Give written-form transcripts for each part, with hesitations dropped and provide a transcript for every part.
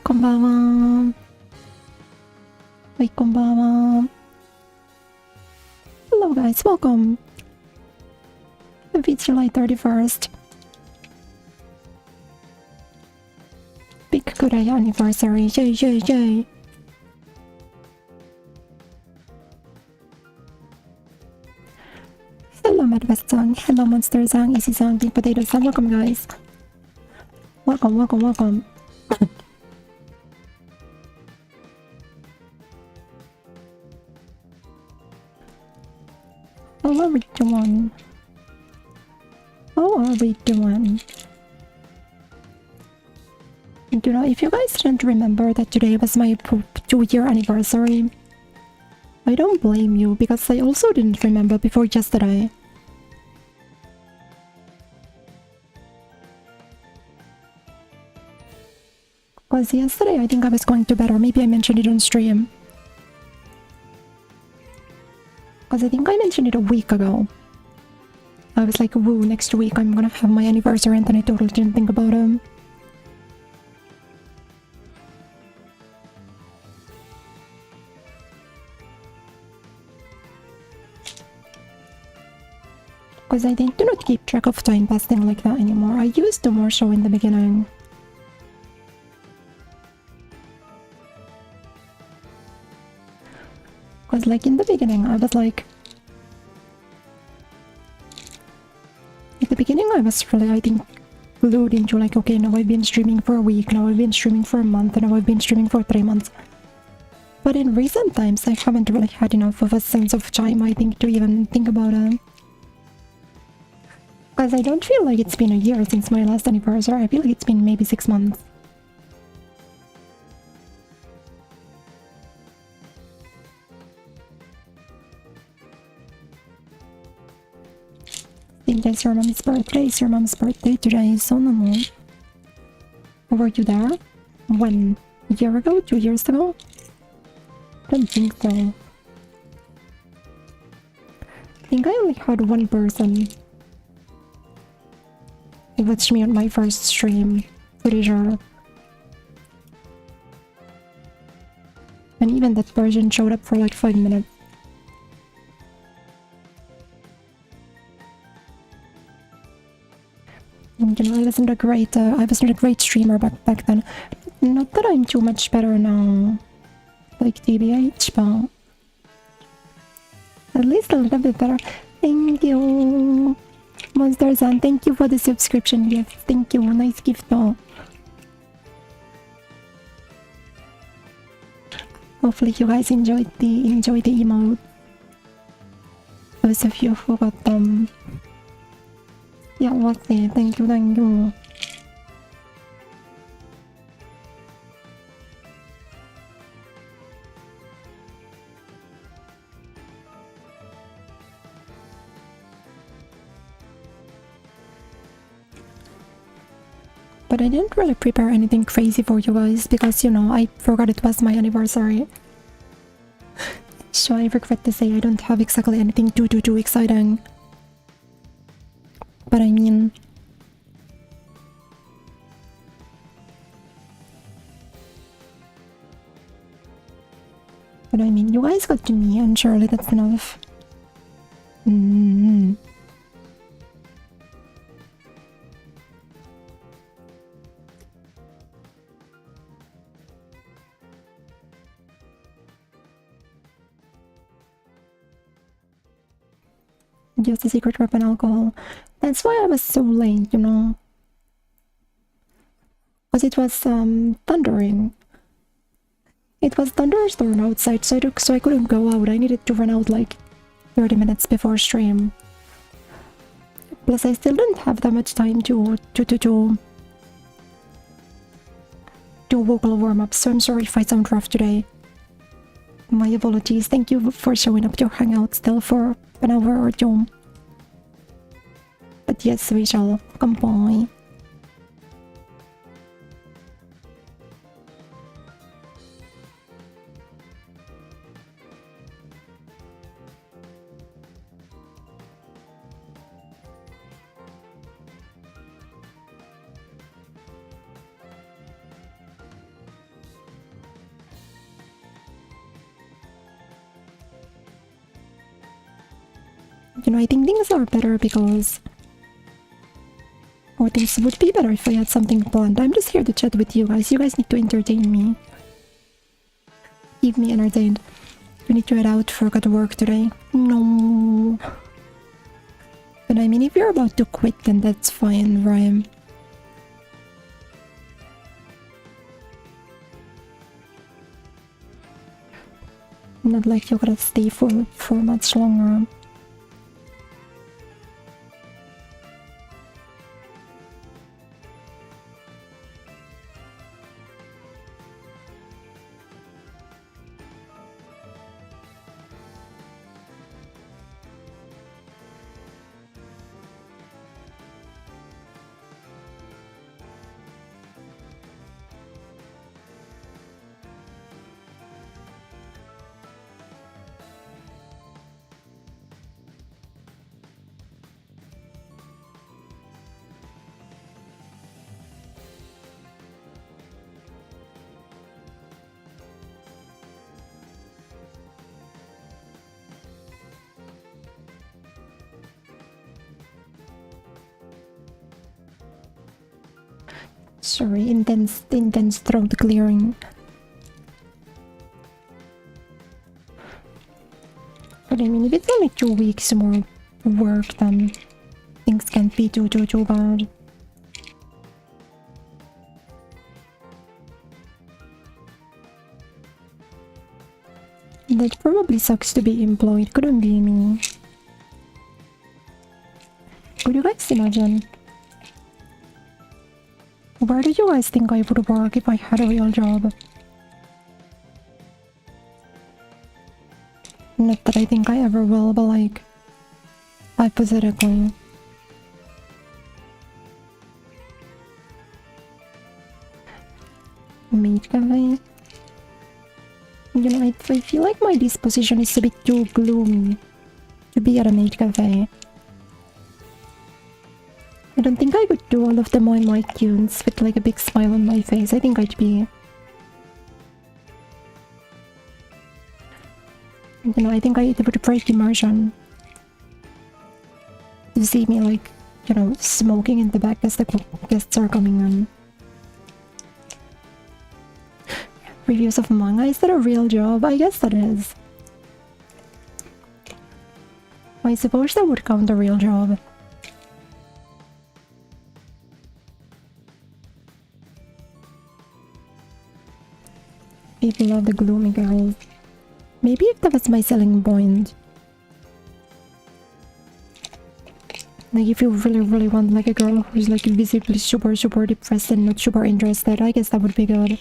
こんばんは。はい、こんばんは。Hello guys, welcome. If it's July 31st. Big Kureya anniversary. Yay, yay, yay. Hello Madvest-san. Hello Monster-san, Easy-san, Big Potato-san. Welcome guys. Welcome, welcome, welcome. How are we doing? How are we doing? You know, if you guys didn't remember that today was my 2-year anniversary, I don't blame you because I also didn't remember before yesterday. Because yesterday I think I was going to bed, or maybe I mentioned it on stream. Because I think I mentioned it a week ago. I was like, woo, next week I'm gonna have my anniversary, and then I totally didn't think about it. Because I do not keep track of time passing like that anymore. I used to more so in the beginning. Because like in the beginning I was like... At the beginning I was really, I think, glued into like, okay, now I've been streaming for a week, now I've been streaming for a month, and now I've been streaming for 3 months. But in recent times I haven't really had enough of a sense of time, I think, to even think about it. Because I don't feel like it's been a year since my last anniversary. I feel like it's been maybe 6 months. I think it's your mom's birthday. It's your mom's birthday today. So no. Were you there? When? A year ago? 2 years ago? I don't think so. I think I only had one person who watched me on my first stream. Pretty sure. And even that person showed up for like 5 minutes. And, you know, I wasn't a great streamer back then. Not that I'm too much better now, like TBH, but at least a little bit better. Thank you, Monster-san. Thank you for the subscription gift. Thank you, nice gift though. Hopefully you guys enjoyed the emote. Those of you who got them. Yeah, what's it? Thank you, thank you. But I didn't really prepare anything crazy for you guys because, you know, I forgot it was my anniversary. So I regret to say I don't have exactly anything too exciting. But I mean... you guys got to me, and surely that's enough. Just a secret weapon alcohol. That's why I was so late, you know. Because it was thundering. It was thunderstorm outside, so I couldn't go out. I needed to run out like 30 minutes before stream. Plus I still didn't have that much time to do vocal warm-ups, so I'm sorry if I sound rough today. My apologies. Thank you for showing up to hang out still for an hour or 2. But yes, we shall. Goodbye. You know, I think things are better because... Or things would be better if I had something planned. I'm just here to chat with you guys. You guys need to entertain me. Keep me entertained. You need to head out, forgot to work today. No. But I mean, if you're about to quit, then that's fine, right? Not like you gotta stay for much longer. Sorry, intense throat clearing. But I mean, if it's only 2 weeks more work, then things can't be too bad. That probably sucks to be employed, couldn't be me. Could you guys imagine? Where do you guys think I would work if I had a real job? Not that I think I ever will, but like, hypothetically. Maid cafe? You know, I feel like my disposition is a bit too gloomy to be at a maid cafe. I don't think I could do all of the my tunes with like a big smile on my face. I think I'd be... You know, I think it would break immersion to see me like, you know, smoking in the back as the guests are coming in. Reviews of manga, is that a real job? I guess that is. I suppose that would count a real job. People love the gloomy girls. Maybe if that was my selling point. Like if you really want like a girl who's like visibly super depressed and not super interested, I guess that would be good.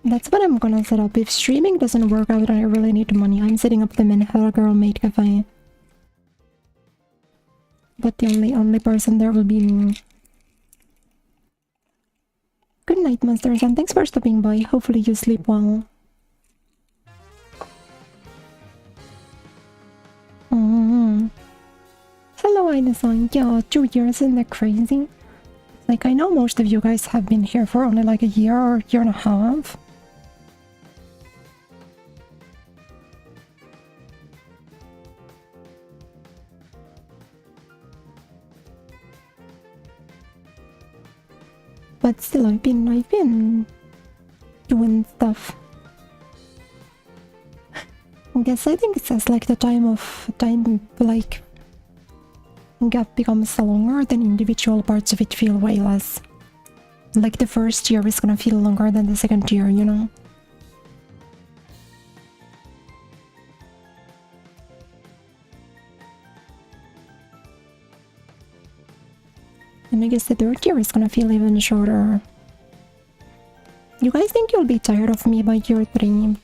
That's what I'm gonna set up. If streaming doesn't work out and I really need money, I'm setting up the Menhera Girl Maid Cafe. But the only person there will be me. Good night, Monsters, and thanks for stopping by. Hopefully you sleep well. Hello, Aina-san. Yeah, 2 years, isn't that crazy? Like, I know most of you guys have been here for only like a year or year and a half. But still, I've been doing stuff. I guess I think it says like the time like gap becomes longer, then individual parts of it feel way less. Like the first year is gonna feel longer than the second year, you know? And I guess the third year is gonna feel even shorter. You guys think you'll be tired of me by year 3?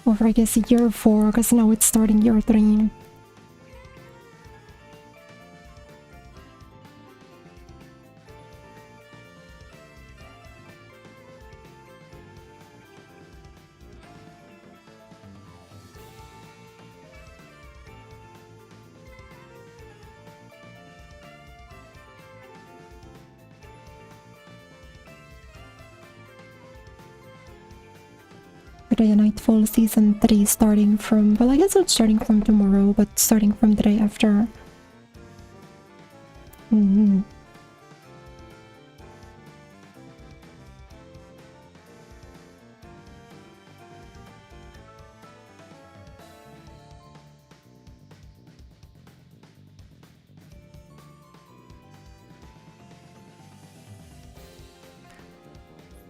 Or I guess year 4, because now it's starting year 3. Kureya Nightfall Season 3 starting from, well, I guess not starting from tomorrow, but starting from the day after.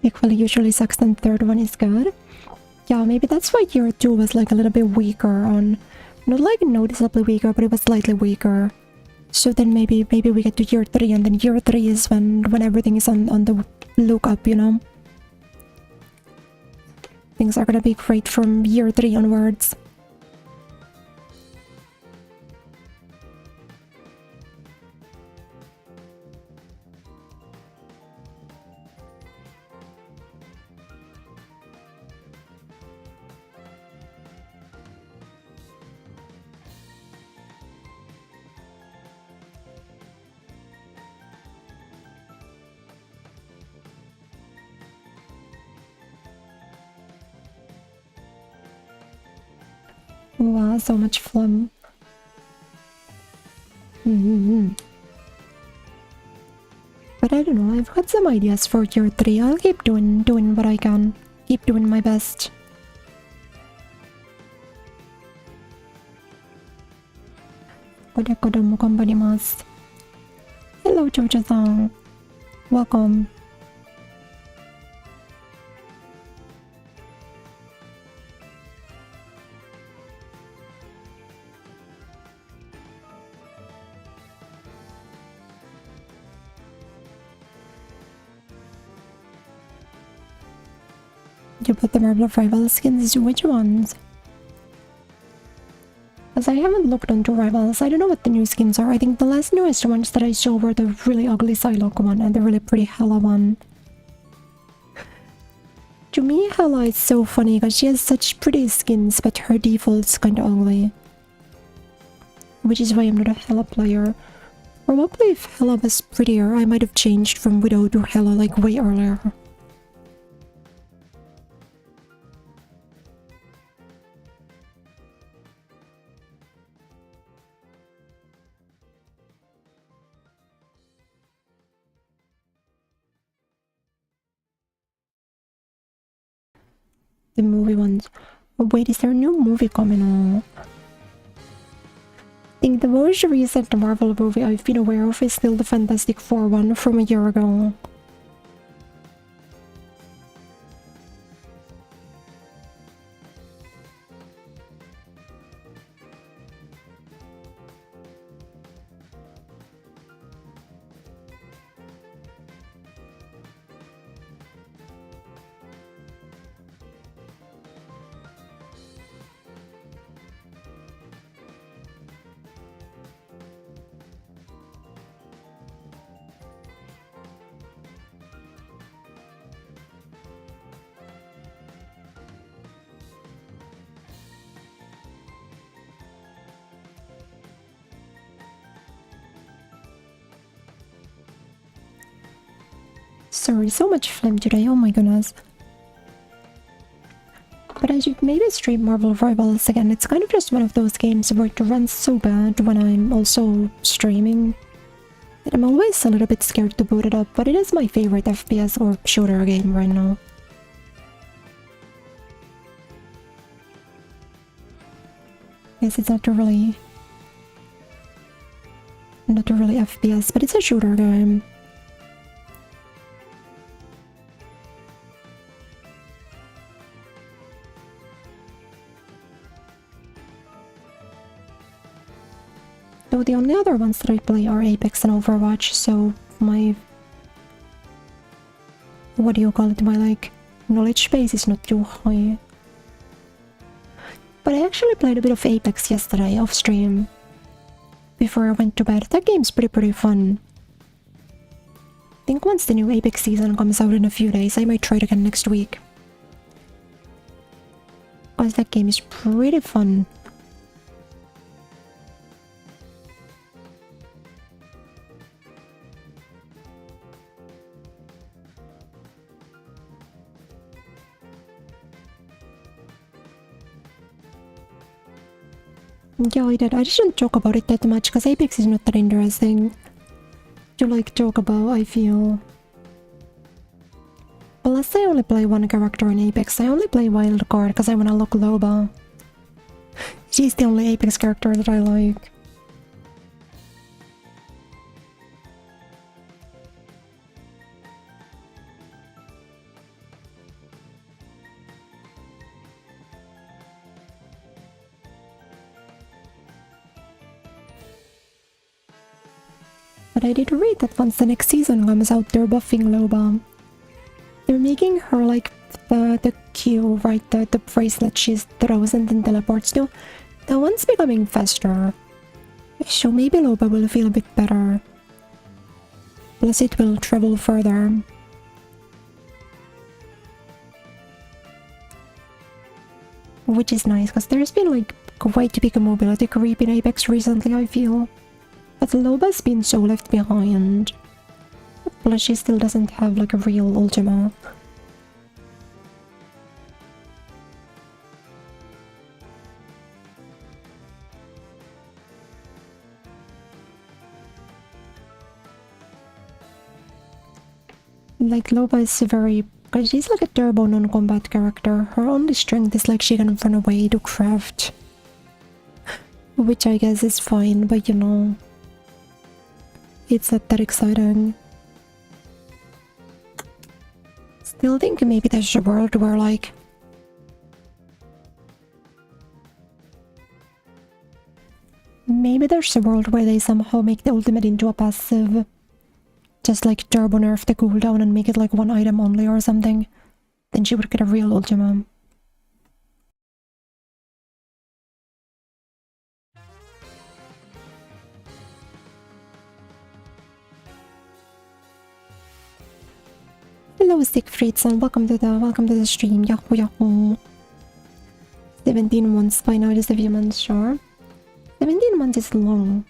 Equally, usually second and third one is good. Yeah, maybe that's why year 2 was like a little bit weaker on... Not like noticeably weaker, but it was slightly weaker. So then maybe we get to year 3, and then year 3 is when everything is on the look up, you know? Things are gonna be great from year 3 onwards. Wow, so much phlegm. But I don't know, I've got some ideas for year 3. I'll keep doing what I can. Keep doing my best. Hello, Jojo-san. Welcome. You put the Marble of Rival skins? Which ones? As I haven't looked into Rivals, I don't know what the new skins are. I think the last newest ones that I saw were the really ugly Psylocke one and the really pretty Hela one. To me, Hela is so funny because she has such pretty skins, but her default's kinda ugly. Which is why I'm not a Hela player. Probably if Hela was prettier, I might have changed from Widow to Hela like way earlier. The movie ones. Oh, wait, is there a new movie coming on? I think the most recent Marvel movie I've been aware of is still the Fantastic Four one from a year ago. Sorry, so much phlegm today, oh my goodness. But I should maybe stream Marvel Rivals again. It's kind of just one of those games where it runs so bad when I'm also streaming. And I'm always a little bit scared to boot it up, but it is my favorite FPS or shooter game right now. Yes, it's not really FPS, but it's a shooter game. Though the only other ones that I play are Apex and Overwatch, so my... what do you call it? My, like, knowledge base is not too high. But I actually played a bit of Apex yesterday off stream. Before I went to bed. That game's pretty fun. I think once the new Apex season comes out in a few days, I might try it again next week. Because that game is pretty fun. Yeah, I did. I shouldn't talk about it that much because Apex is not that interesting to like talk about, I feel. Plus, I only play one character in Apex. I only play Wildcard because I wanna look Loba. She's the only Apex character that I like. But I did read that once the next season comes out, they're buffing Loba. They're making her like the Q, right? The bracelet she throws and then teleports to. That one's becoming faster. So maybe Loba will feel a bit better. Plus it will travel further. Which is nice, because there's been like quite big mobility creep in Apex recently, I feel. But Loba's been so left behind. Plus she still doesn't have like a real ultima. Like Loba is very... because she's like a turbo non-combat character. Her only strength is like she can run away to craft. Which I guess is fine, but you know... it's not that exciting. Still think maybe there's a world where like... maybe there's a world where they somehow make the ultimate into a passive. Just like turbo nerf the cooldown and make it like one item only or something. Then she would get a real ultima. Hello Siegfried and welcome to the stream. Yahoo yahoo. 17 months by now, just a few months, sure. 17 months is long.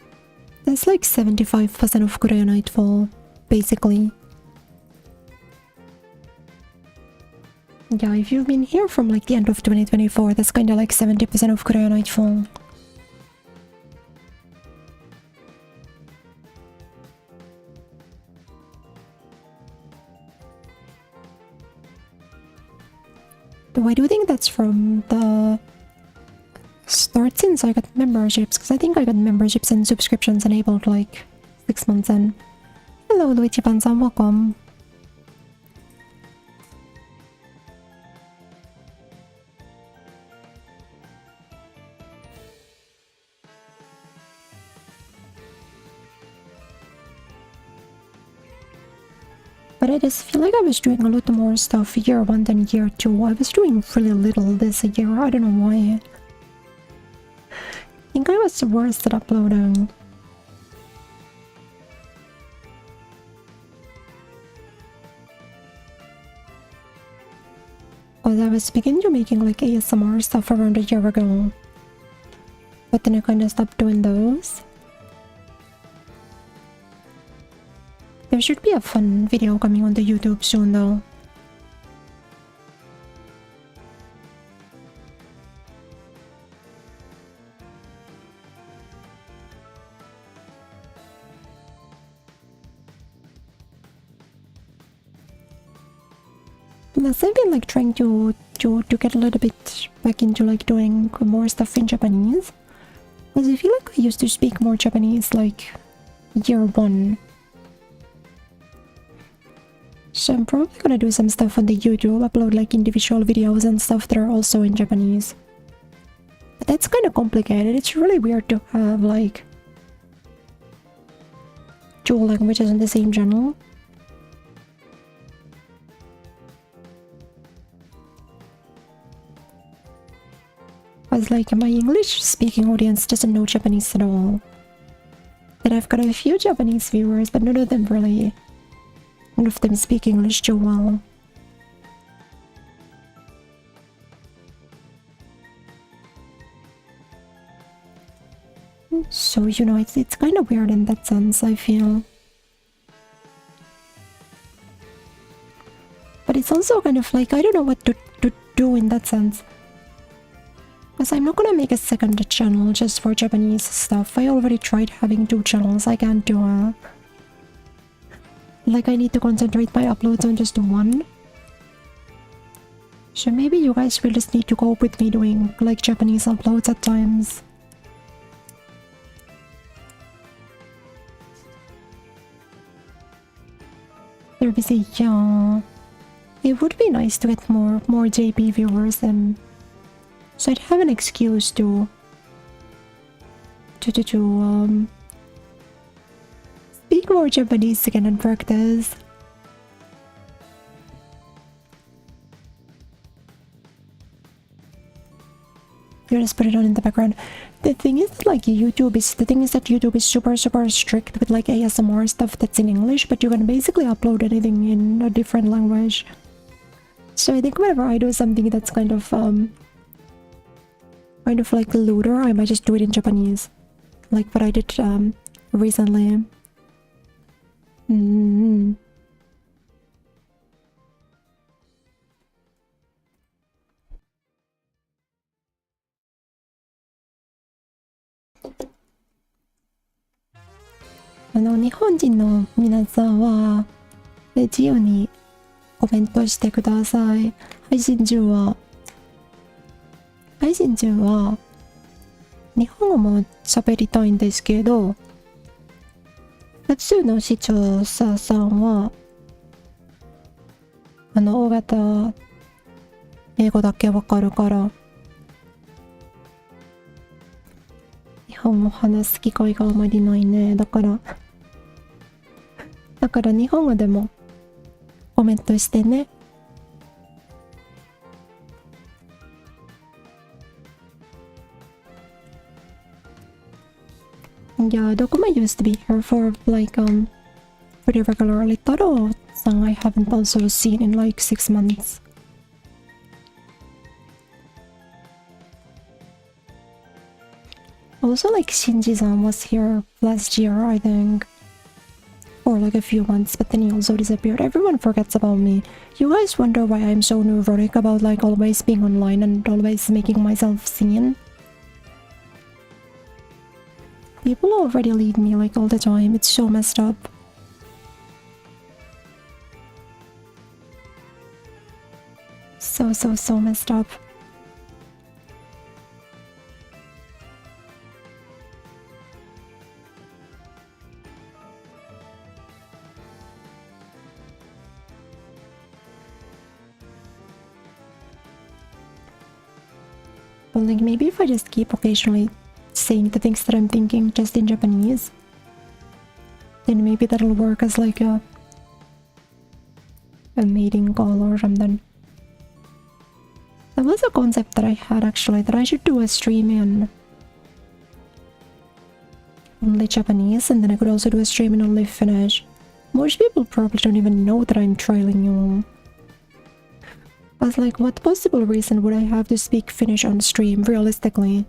That's like 75% of Kureya Nightfall, basically. Yeah, if you've been here from like the end of 2024, that's kinda like 70% of Kureya Nightfall. Though I do think that's from the start since I got memberships, because I think I got memberships and subscriptions enabled like 6 months in. Hello Luigi Panza, welcome. But I just feel like I was doing a lot more stuff year 1 than year 2. I was doing really little this year, I don't know why. I think I was the worst at uploading. Because I was beginning to making like ASMR stuff around a year ago. But then I kinda stopped doing those. There should be a fun video coming on the YouTube soon though. Plus I've been like trying to get a little bit back into like doing more stuff in Japanese. Because I feel like I used to speak more Japanese like year 1. So I'm probably gonna do some stuff on the YouTube, upload like individual videos and stuff that are also in Japanese. But that's kind of complicated. It's really weird to have like 2 languages on the same channel. Because like my English speaking audience doesn't know Japanese at all. And I've got a few Japanese viewers, but none of them speak English too well. So, you know, it's kind of weird in that sense, I feel. But it's also kind of like, I don't know what to do in that sense. because I'm not gonna make a second channel just for Japanese stuff. I already tried having 2 channels. I can't do it. Like, I need to concentrate my uploads on just one. So maybe you guys will just need to cope with me doing like Japanese uploads at times. They're busy, yeah. It would be nice to get more JP viewers then. So I'd have an excuse to speak more Japanese again and practice. You just put it on in the background. The thing is that YouTube is super strict with like ASMR stuff that's in English, but you can basically upload anything in a different language. So I think whenever I do something that's kind of like looter, I might just do it in Japanese. Like what I did recently. Mm-hmm. 日本人の皆さんは自由にコメントしてください。配信中は日本語も喋りたいんですけど、普通の視聴者さんは大型英語だけわかるから日本語話す機会があまりないね。だから日本語でもコメントしてね。Yeah, Dokuma used to be here for like pretty regularly. Taro-san I haven't also seen in like 6 months. Also like Shinji-san was here last year, I think. For like a few months, but then he also disappeared. Everyone forgets about me. You guys wonder why I'm so neurotic about like always being online and always making myself seen? People already leave me like all the time. It's so messed up. So messed up. But like maybe if I just keep occasionally saying the things that I'm thinking just in Japanese, then maybe that'll work as like a meeting call or something. That was a concept that I had actually, that I should do a stream in only Japanese, and then I could also do a stream in only Finnish. Most people probably don't even know that I'm trailing you. But like, what possible reason would I have to speak Finnish on stream, realistically?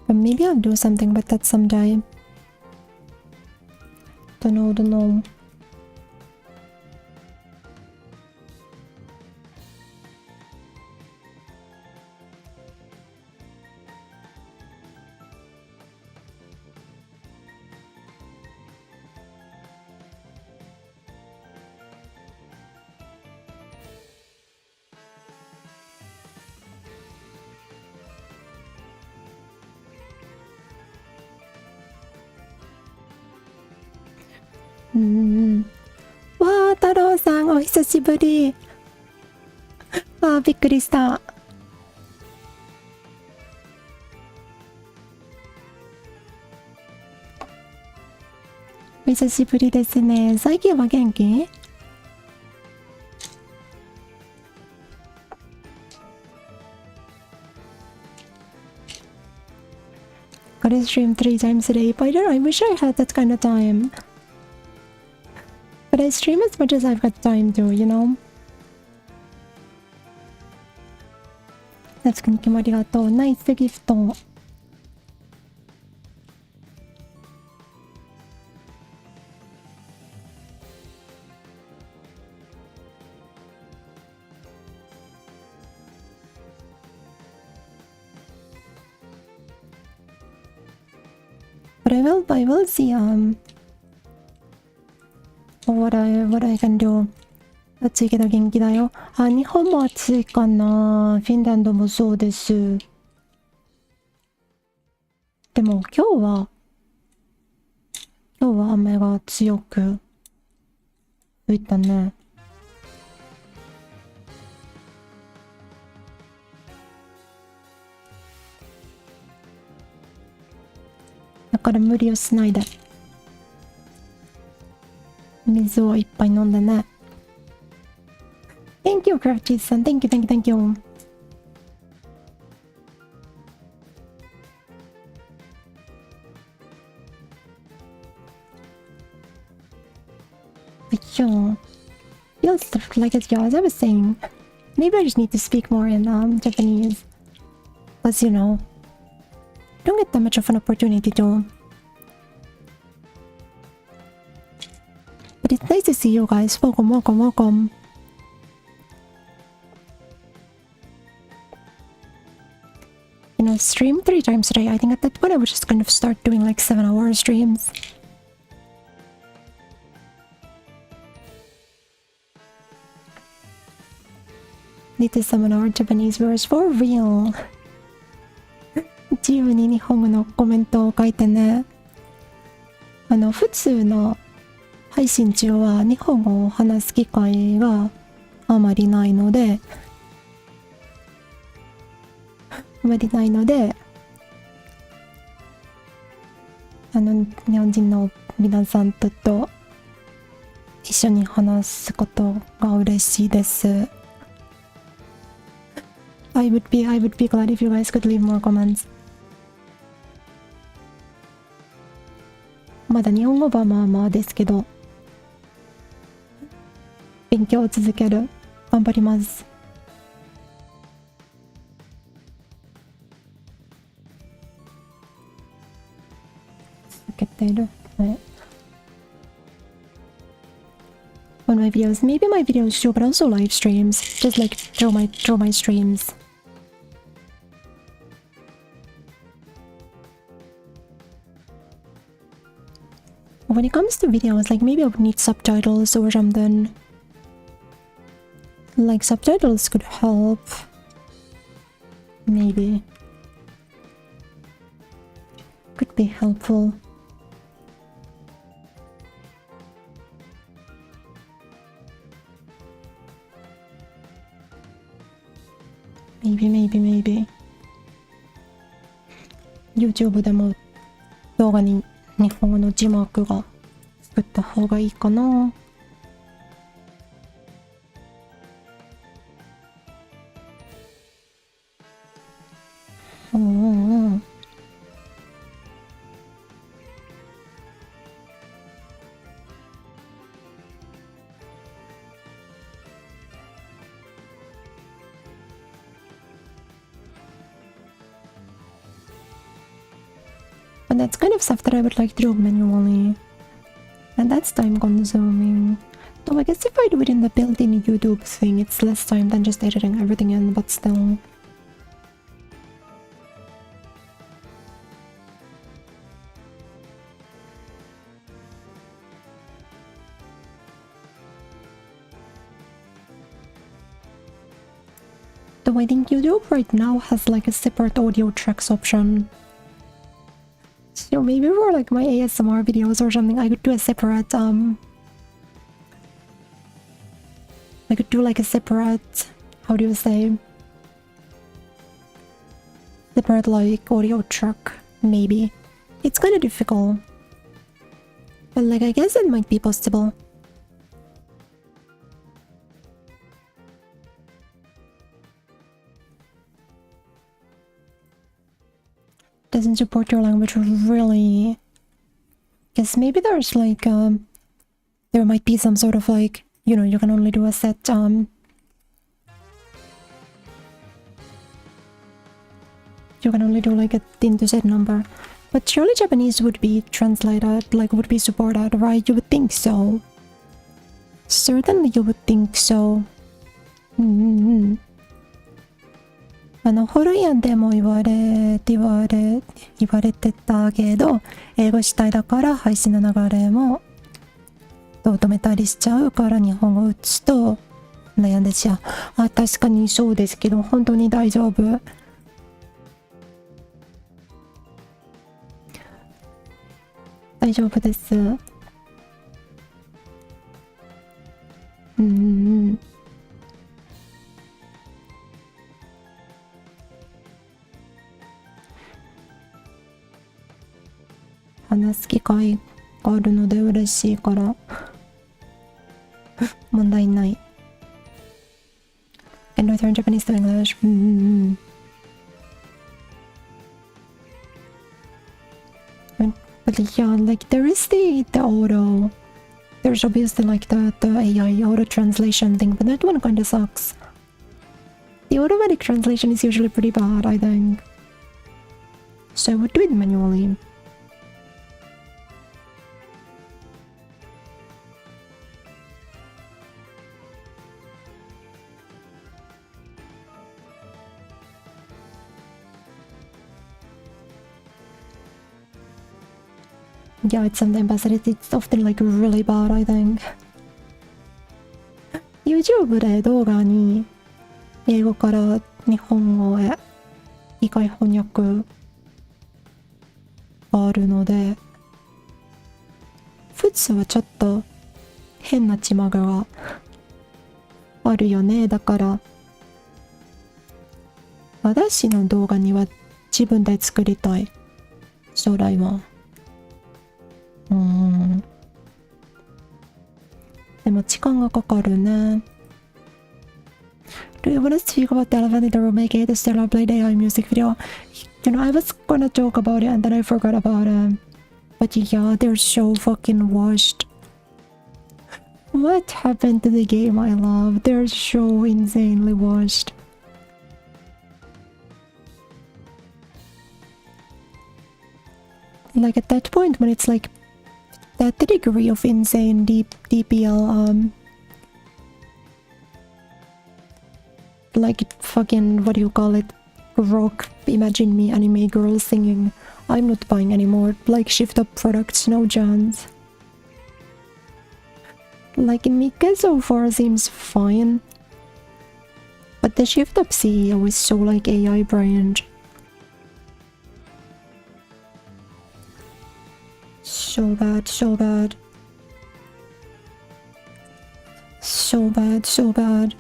But maybe I'll do something with that someday. Don't know. Wow, Taro-san, お久しぶり。びっくりした。お久しぶりですね。最近は元気？Gotta stream 3 times a day, but I wish I had that kind of time. But I stream as much as I've got time to, you know? 夏くんきもありがとう。ナイスギフト。But I will see what I can do. 暑いけど元気だよ。日本も暑いかな。フィンランドもそうです。でも今日は雨が強く吹いたね。だから無理をしないで。水をいっぱい飲んでね。Thank you, Crafty さん。Thank you. Yeah. Feels like it's as I was saying. Maybe I just need to speak more in Japanese. Because, you know, I don't get that much of an opportunity to. But it's nice to see you guys. Welcome. You know, stream 3 times a day. I think at that point I was just going to start doing like 7-hour streams. Need to summon our Japanese viewers for real. 自由に日本語のコメントを書いてね。普通の配信中は日本語を話す機会があまりないので、日本人の皆さんと一緒に話すことが嬉しいです。I would be glad if you guys could leave more comments. まだ日本語はまあですけど、勉強を続ける。頑張ります。続けている。はい。On my videos, maybe my videos too, but also live streams. Just like through my streams. When it comes to videos, like maybe I would need subtitles or something. Like subtitles could help. Maybe. Could be helpful. Maybe. YouTube でも動画に日本語の字幕が作った方がいいかな。But that's kind of stuff that I would like to do manually. And that's time consuming. Though I guess if I do it in the built-in YouTube thing, it's less time than just editing everything in, but still. Though I think YouTube right now has like a separate audio tracks option. So maybe for like my ASMR videos or something, I could do a separate I could do like a separate, how do you say, separate like audio track, maybe. It's kind of difficult, but like I guess it might be possible. Doesn't support your language really. Guess maybe there's like there might be some sort of like, you know, you can only do a set you can only do like a into set number. But surely Japanese would be translated, like would be supported, right? You would think so. Certainly you would think so. ホルイアンでも言われてたけど、英語主体だから配信の流れも止めたりしちゃうから日本語打つと悩んでしまう。あ、確かにそうですけど、本当に大丈夫。大丈夫です。話す機会があるので嬉しいから問題ない。And Northern Japanese to English. But yeah, like there is the auto. There's obviously like the AI auto translation thing, but that one kind of sucks. The automatic translation is usually pretty bad, I think. So I would do it manually. Yeah, it's sometimes bad, it's often like really bad, I think. YouTube で動画に英語から日本語へ機械翻訳があるので、普通はちょっと変な字幕があるよね。だから私の動画には自分で作りたい、将来は。でも時間がかかるね。Do you want to speak about the elephant in the room, aka the Stellar Blade AI music video? You know, I was gonna joke about it and then I forgot about it. But yeah, they're so fucking washed. What happened to the game I love? They're so insanely washed. Like at that point when it's like that degree of insane DPL, like fucking, what do you call it, rock, imagine me anime girl singing, I'm not buying anymore. Like shift up products, no chance. Like Mika so far seems fine, but the shift up CEO is so like AI brained. So bad, so bad. So bad, so bad.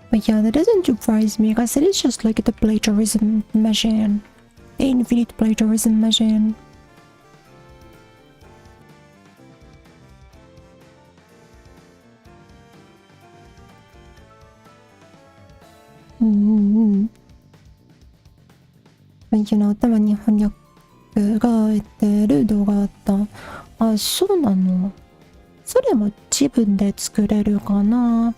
But yeah, that doesn't surprise me because it is just like the plagiarism machine. The infinite plagiarism machine. You know, たまに翻訳が得てる動画あった。あ、そうなの。それも自分で作れるかな。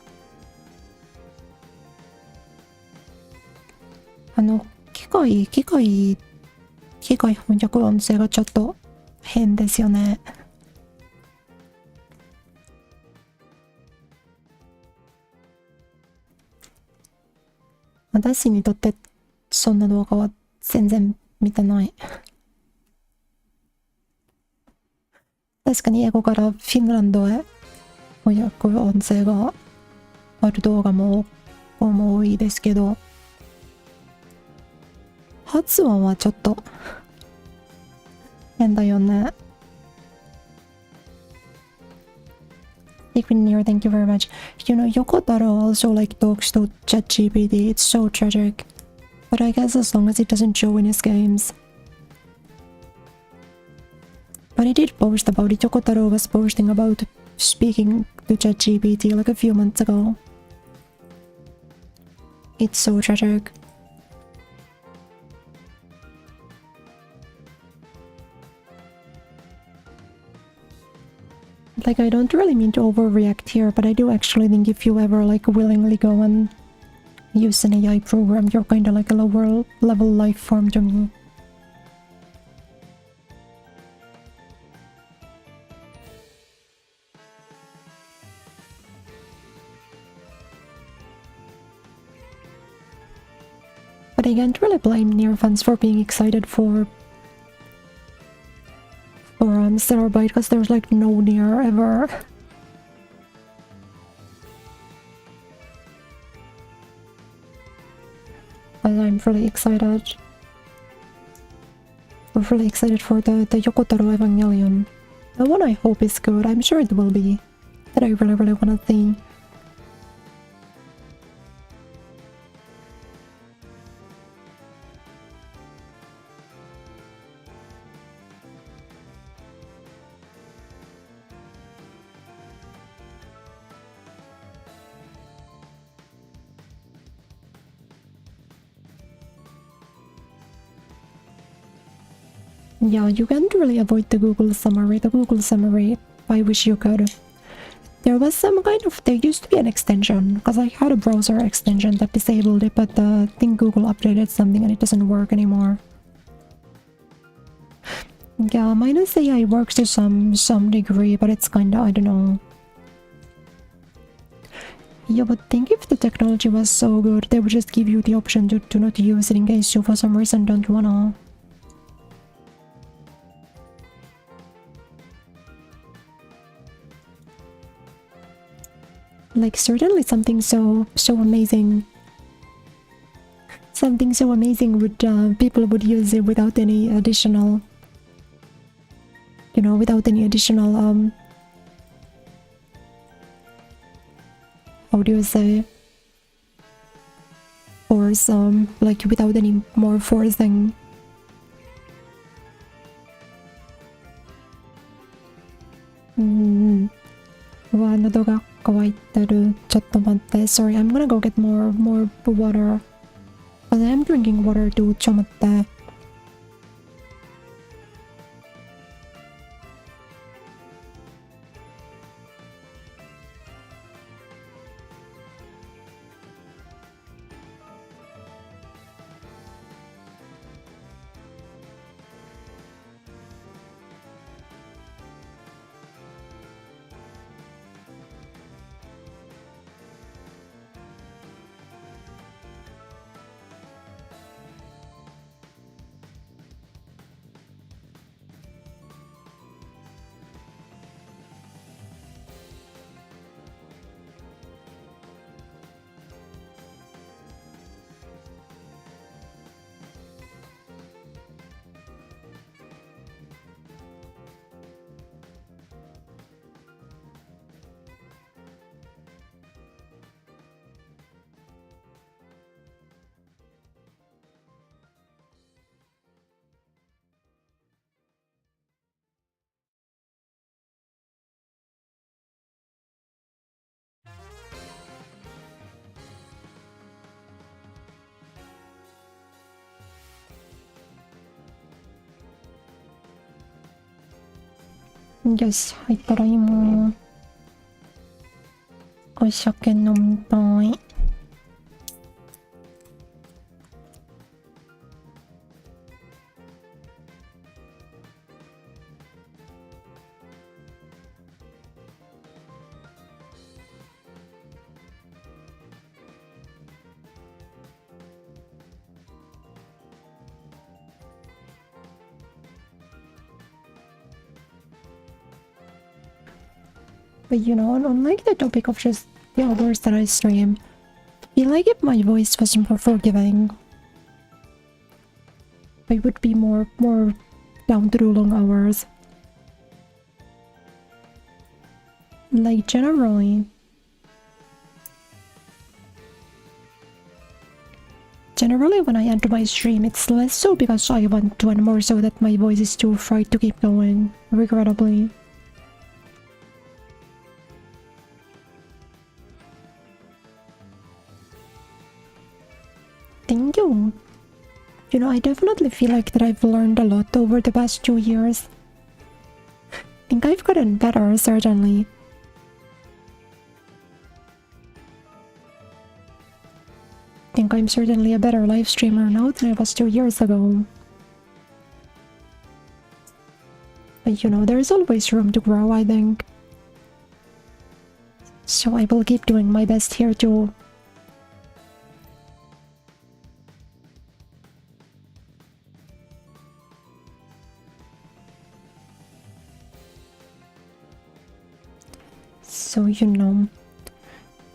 機械翻訳音声がちょっと変ですよね。私にとってそんな動画は全然見てない。確かに英語からフィンランドへ翻訳音声がある動画も多いですけど、発音はちょっと変だよね。Near, thank you very much. You know, Yokotaro also like talks to ChatGPT. It's so tragic. But I guess as long as it doesn't show in his games. But he did post about it. Yokotaro was posting about speaking to ChatGPT like a few months ago. It's so tragic. Like, I don't really mean to overreact here, but I do actually think if you ever like willingly go and use an AI program, you're kind of like a lower level life form to me. But I can't really blame near fans for being excited for Stellar Bite, because there's like no near ever. But I'm really excited. We're really excited for the Yokotaro Evangelion. The one I hope is good. I'm sure it will be. That I really wanna see. Yeah, you can't really avoid the Google summary. The Google summary, I wish you could. There was some kind of, there used to be an extension, because I had a browser extension that disabled it, but I think Google updated something and it doesn't work anymore. Yeah, minus AI works to some degree, but it's kinda, I don't know. You would think if the technology was so good, they would just give you the option to not use it in case you for some reason don't wanna. Like, certainly something so amazing. Something so amazing would, people would use it without any additional... You know, without any additional, how do you say? Force, like, without any more forcing. Wa, nodo ga kawaiteru. Chotto matte. Sorry, I'm gonna go get more water. But I'm drinking water too. Chomatte. Yes, 入ったらいいもん。お酒飲みたい。But you know, on like the topic of just the hours that I stream, I feel like if my voice was more forgiving, I would be more down to do long hours. Like generally when I enter my stream, it's less so because I want to and more so that my voice is too fried to keep going, regrettably. Thank you. You know, I definitely feel like that I've learned a lot over the past 2 years. I think I've gotten better, certainly. I think I'm certainly a better live streamer now than I was 2 years ago. But you know, there's always room to grow, I think. So I will keep doing my best here too. So, you know,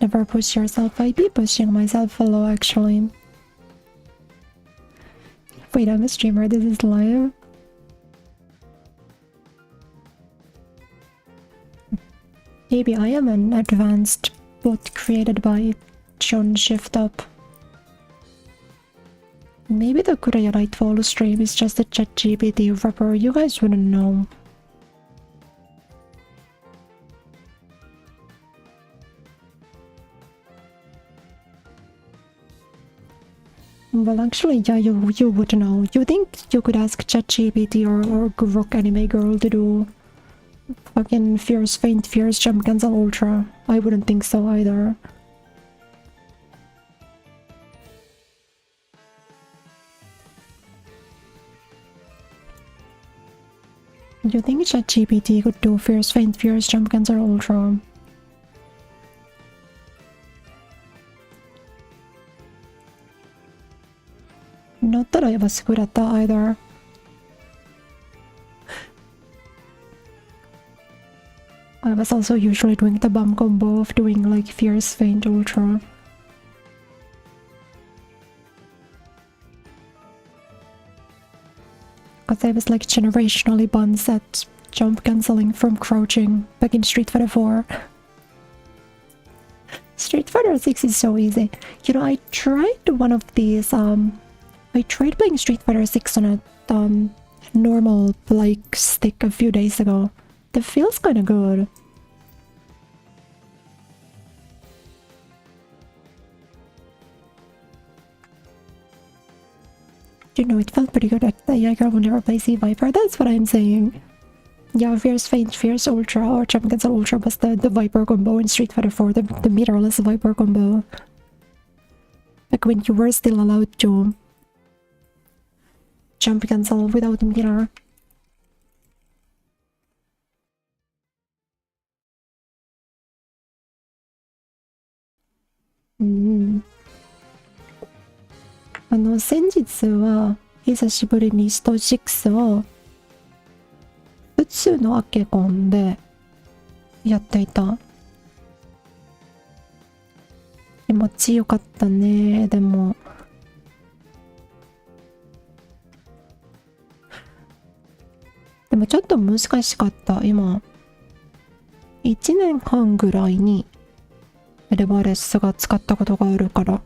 never push yourself. I be pushing myself a lot, actually. Wait, I'm a streamer. This is live. Maybe I am an advanced bot created by John Shift Up. Maybe the Kureya Nightfall stream is just a ChatGPT wrapper. You guys wouldn't know. Well, actually, yeah, you would know. You think you could ask ChatGPT or Grok Anime Girl to do fucking Fierce Faint Fierce Jump Cancel Ultra? I wouldn't think so either. You think ChatGPT could do Fierce Faint Fierce Jump Cancel Ultra? Not that I was good at that either. I was also usually doing the bomb combo of doing like Fierce Faint Ultra. Because I was like generationally buns at jump cancelling from crouching back in Street Fighter 4. Street Fighter 6 is so easy. You know, I tried one of these, I tried playing Street Fighter 6 on a normal like stick a few days ago. That feels kinda good. You know, it felt pretty good. Yeah, girl will never play Sea Viper. That's what I'm saying. Yeah, Fierce Faint, Fierce Ultra, or Jump Cancel Ultra was the Viper combo in Street Fighter 4, the meterless Viper combo. Like when you were still allowed to jump cancel without meter. Mm. 先日は久しぶりにスト6を普通のアケコンでやっていた。気持ちよかったね。でもちょっと難しかった。今1年半ぐらいにレバレスが使ったことがあるから。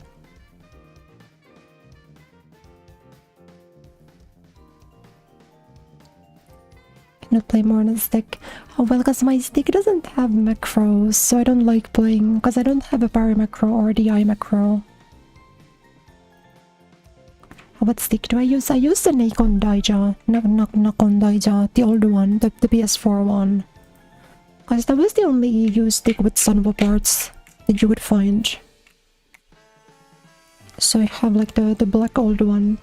Not play more on a stick. Oh well, because my stick doesn't have macros, so I don't like playing because I don't have a parry macro or DI macro. What stick do I use? I use the Nikon Daija, Nakon Daija, the old one, the PS4 one. Because that was the only EU stick with Sunova parts that you could find. So I have like the black old one.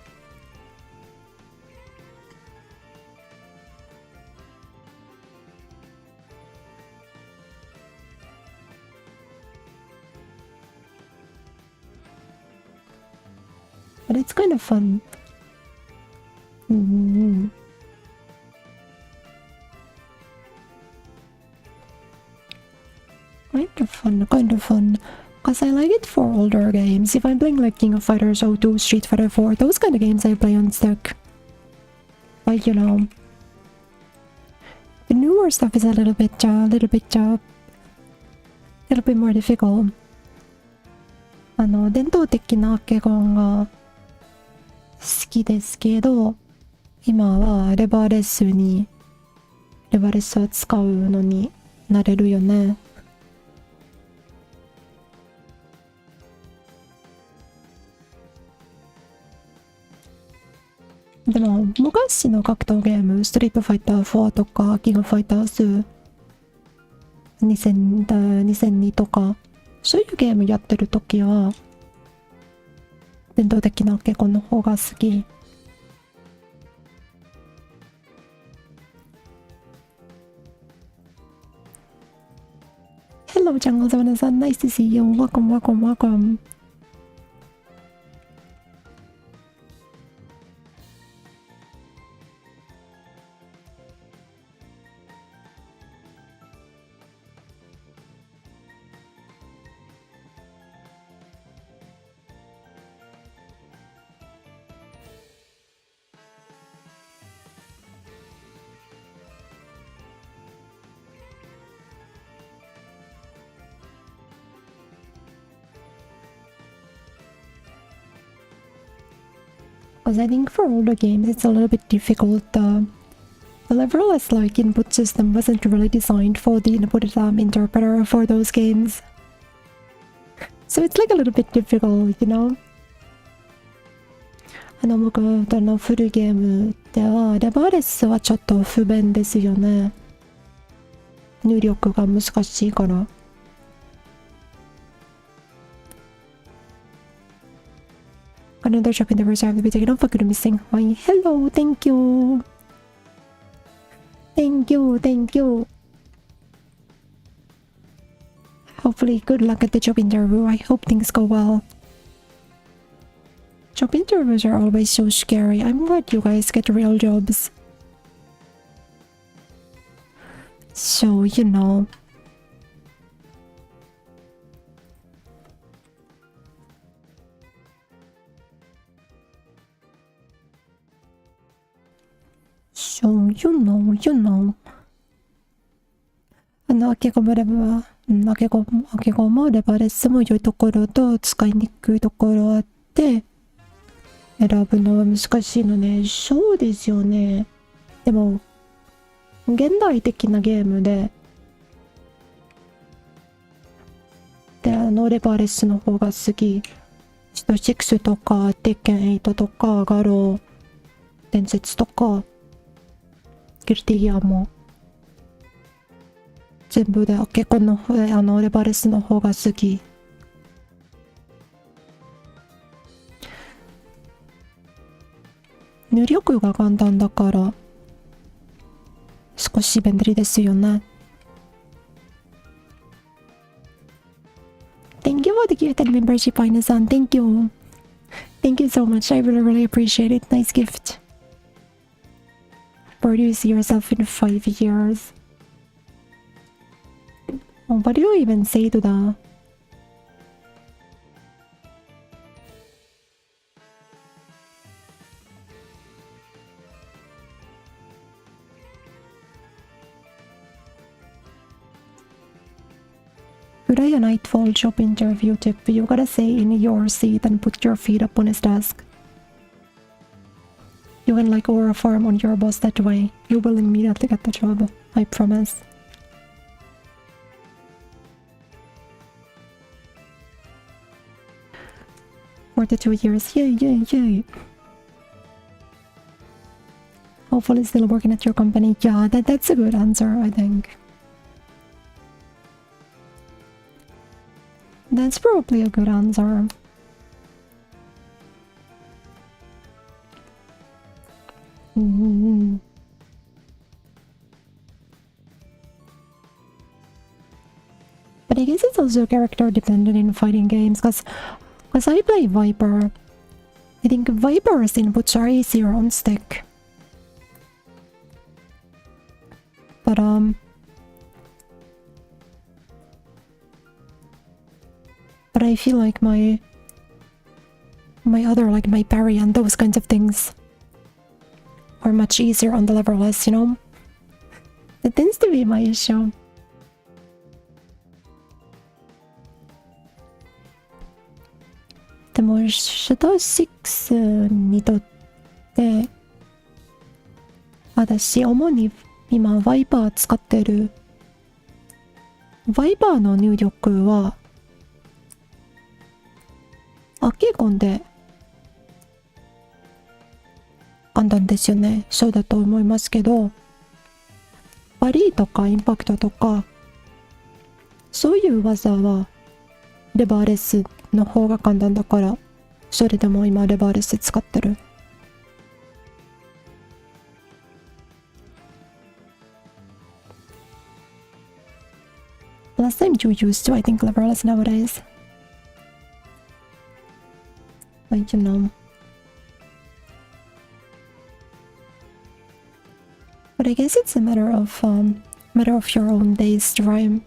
But it's kind of fun. Kind of fun. Because I like it for older games. If I'm playing like King of Fighters 02, Street Fighter 4, those kind of games I play on stick. But you know, the newer stuff is a little bit more difficult. 伝統的なアケゴンが好きですけど、今はレバレスを使うのになれるよね。でも昔の格闘ゲーム、ストリートファイター4とかキングファイターズ2002とか、そういうゲームやってるときは伝統的なアケコンの方が好き。Hello, Jungle Zone-san. Nice to see you. Welcome. Because I think for older games it's a little bit difficult. The level-less like input system wasn't really designed for the input interpreter for those games. So it's like a little bit difficult, you know? 僕の古いゲームではレバーレスはちょっと不便ですよね。入力が難しいから。Another shop in the reserve to be taken off. Fucking missing. Why? Hello, thank you. Thank you. Hopefully, good luck at the job interview. I hope things go well. Job interviews are always so scary. I'm glad you guys get real jobs. So, you know. So, you know. 開け込むレバレスも良いところと使いにくいところあって、選ぶのは難しいのね。そうですよね。でも、現代的なゲームで、レバレスの方が好き。スト6とか、テッケン8とか、ガロー、伝説とか、ギルティギアも、全部で結構のレバレスの方が好き。入力が簡単だから少し便利ですよね。Thank you for the gifted membership, Aina-san. Thank you. Thank you so much. I really appreciate it. Nice gift. Where do you see yourself in 5 years? What do you even say to that? Kureya Nightfall job interview tip. You gotta say in your seat and put your feet up on his desk. You can like aura farm on your boss that way. You will immediately get the job. I promise. For the 2 years. Yay. Hopefully still working at your company. Yeah, that's a good answer, I think. That's probably a good answer. But I guess it's also character dependent in fighting games, because I play Viper. I think Viper's inputs are easier on stick. But I feel like my other, like my parry and those kinds of things are much easier on the level-less, you know? That tends to be my issue. The more Shadow 6にとって私主に今ワイパー使ってる。ワイパーの入力はアケコンで簡単ですよね。そうだと思いますけど、バリーとかインパクトとかそういう技はレバーレスの方が簡単だから、それでも今レバーレス使ってる。Last time you used to, I think, leverless nowadays. Like, you know. But I guess it's a matter of your own days, right?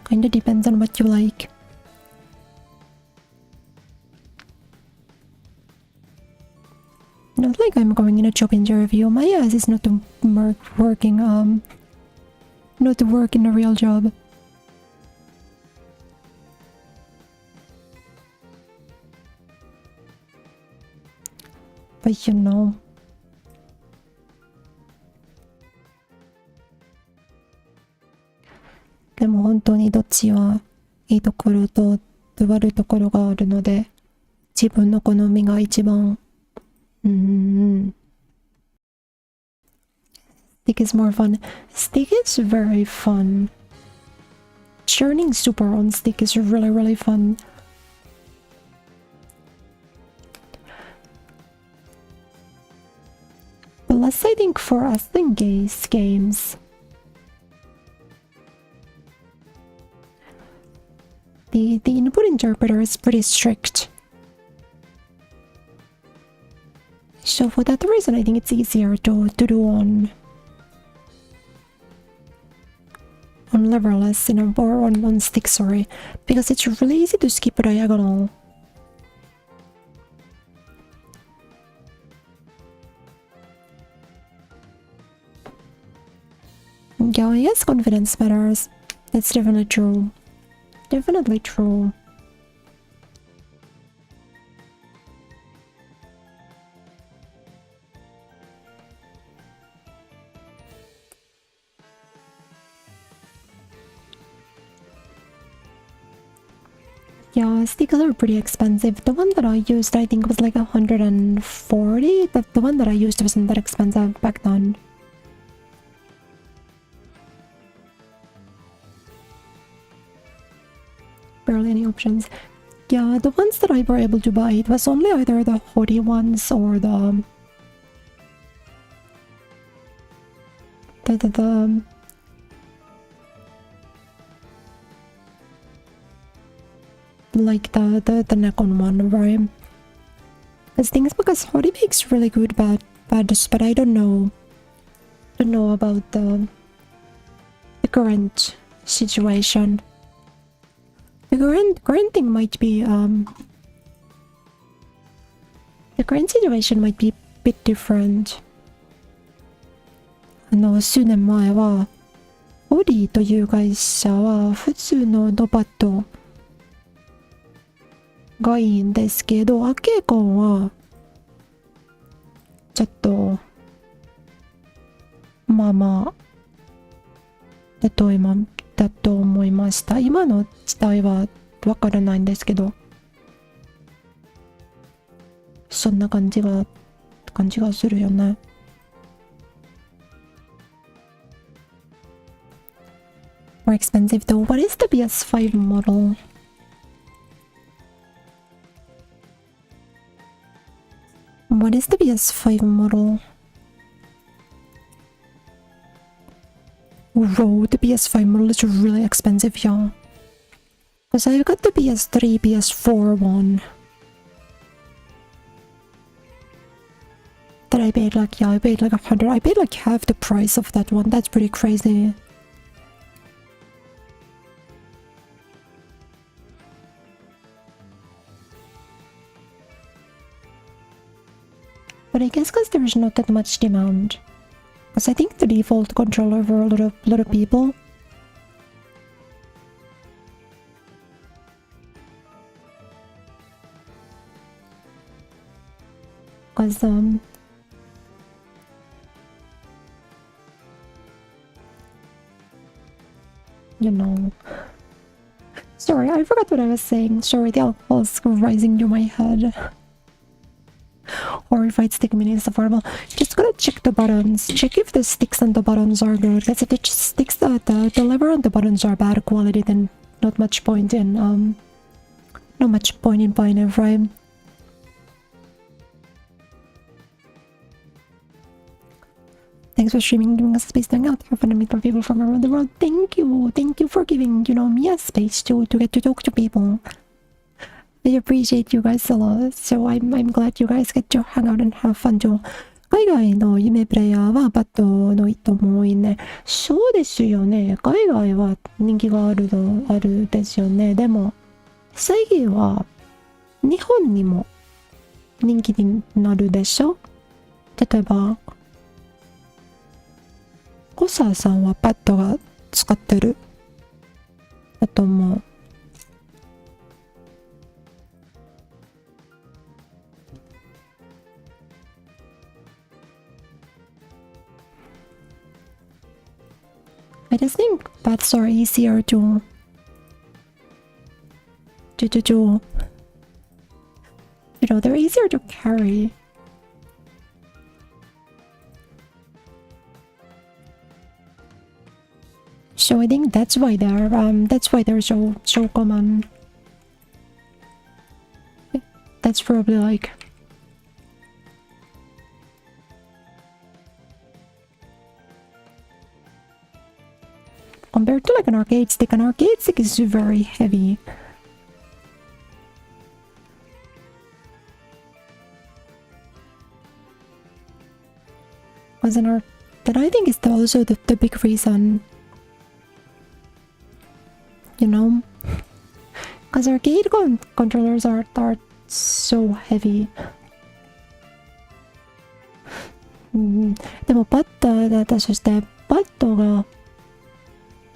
Kinda depends on what you like. Not like I'm going in a job interview. My ass is not to working, not to work in a real job. But you know. でも本当にどっちはいいところと悪いところがあるので、自分の好みが一番、Stick is more fun. Stick is very fun. Churning super on stick is really, really fun. Plus, I think for us in games, the input interpreter is pretty strict. So for that reason, I think it's easier to do on leverless, or on stick, sorry, because it's really easy to skip a diagonal. Yeah, yes, confidence matters. That's definitely true. Definitely true. Yeah, stickers are pretty expensive. The one that I used, I think, was like 140. The one that I used wasn't that expensive back then. Barely any options. Yeah, the ones that I were able to buy, it was only either the hoodie ones or the like the neck-on one, right? Because hoodie makes really good badges, but I don't know about the current situation. The current thing might be the current situation might be a bit different. 数年前はオリーという会社は普通のドバットがいいんですけど、アケーコンはちょっとまあまあだと思いました。今の時代はわからないんですけど、そんな感じがするよね。More expensive though. What is the PS5 model? What is the PS5 model? Whoa, the PS5 model is really expensive, yeah. Because I've got the PS3, PS4 one. That I paid like, I paid like 100. I paid like half the price of that one. That's pretty crazy. But I guess because there's not that much demand. Because I think the default controller for a lot of people. Because you know. Sorry, I forgot what I was saying. Sorry, the alcohol's rising to my head. Or if it's stick mini is affordable. Just gotta check the buttons. Check if the sticks and the buttons are good. Because if the sticks, the lever and the buttons are bad quality, then not much point in buying it, right? Thanks for streaming, giving us space to hang out, have fun and meet more people from around the world. Thank you for giving, me a space to get to talk to people. I appreciate you guys a lot. So I'm glad you guys get to hang out and have fun too. 海外の夢プレイヤーはバットの人も多いね。そうですよね。海外は人気があるですよね。でも、最近は日本にも人気になるでしょ？例えばコサーさんはパッドが使ってるだと思う。I just think pads are easier to do. You know, they're easier to carry. So I think that's why they're so common. That's probably like compared to like an arcade stick is very heavy. That I think is also the big reason, you know, because arcade controllers are so heavy. でもパッドだったとしてパッドが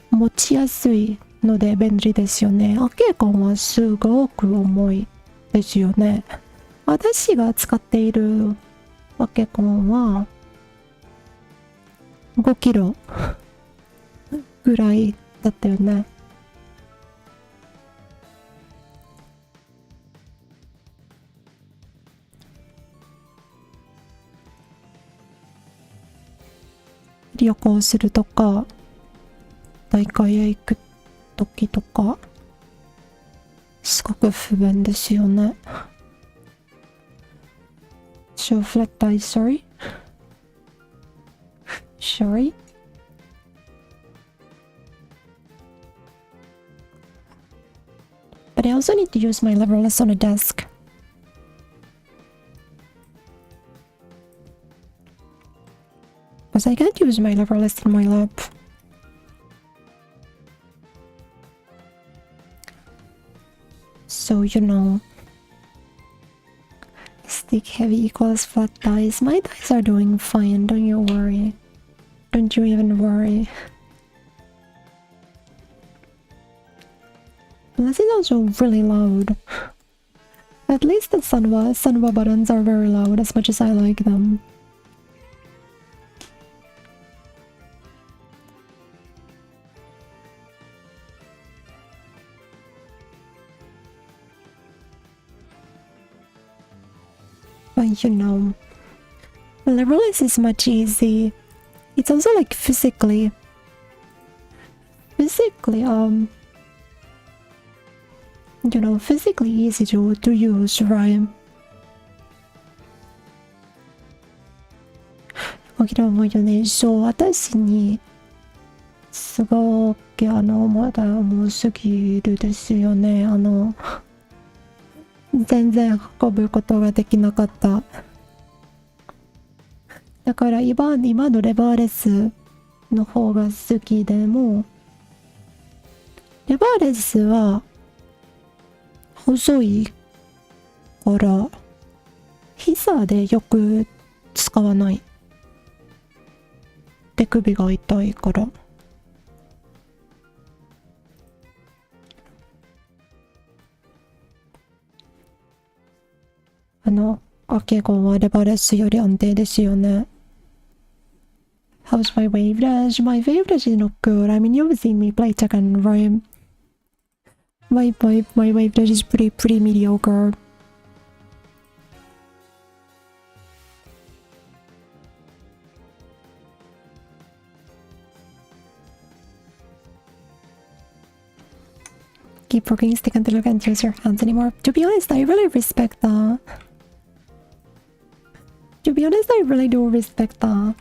持ちやすいので便利ですよね。アケコンはすごく重いですよね。私が使っているアケコンは5キロぐらいだったよね。旅行するとか大会へ行く時とかすごく不便ですよね。So flat die, sorry. But I also need to use my leverless on a desk. Because I can't use my leverless in my lab. So, you know, stick heavy equals flat dice. My dice are doing fine, don't you worry. Don't you even worry. This is also really loud. At least the Sanwa buttons are very loud, as much as I like them. But you know, leverless is much easy. It's also like physically, you know, physically easy to use, right? 時々思うよね。そう、私にすごくまだ重すぎるですよね。全然運ぶことができなかった。だから今のレバーレスの方が好きでも、レバーレスは細いから膝でよく使わない。手首が痛いから。アケゴンはレバーレスより安定ですよね。How's my wave dash? My wave dash is not good. I mean, you've seen me play Tekken, right? My wave dash is pretty mediocre. Keep working stick until you can't use your hands anymore. To be honest, I really respect that. To be honest, I really do respect that.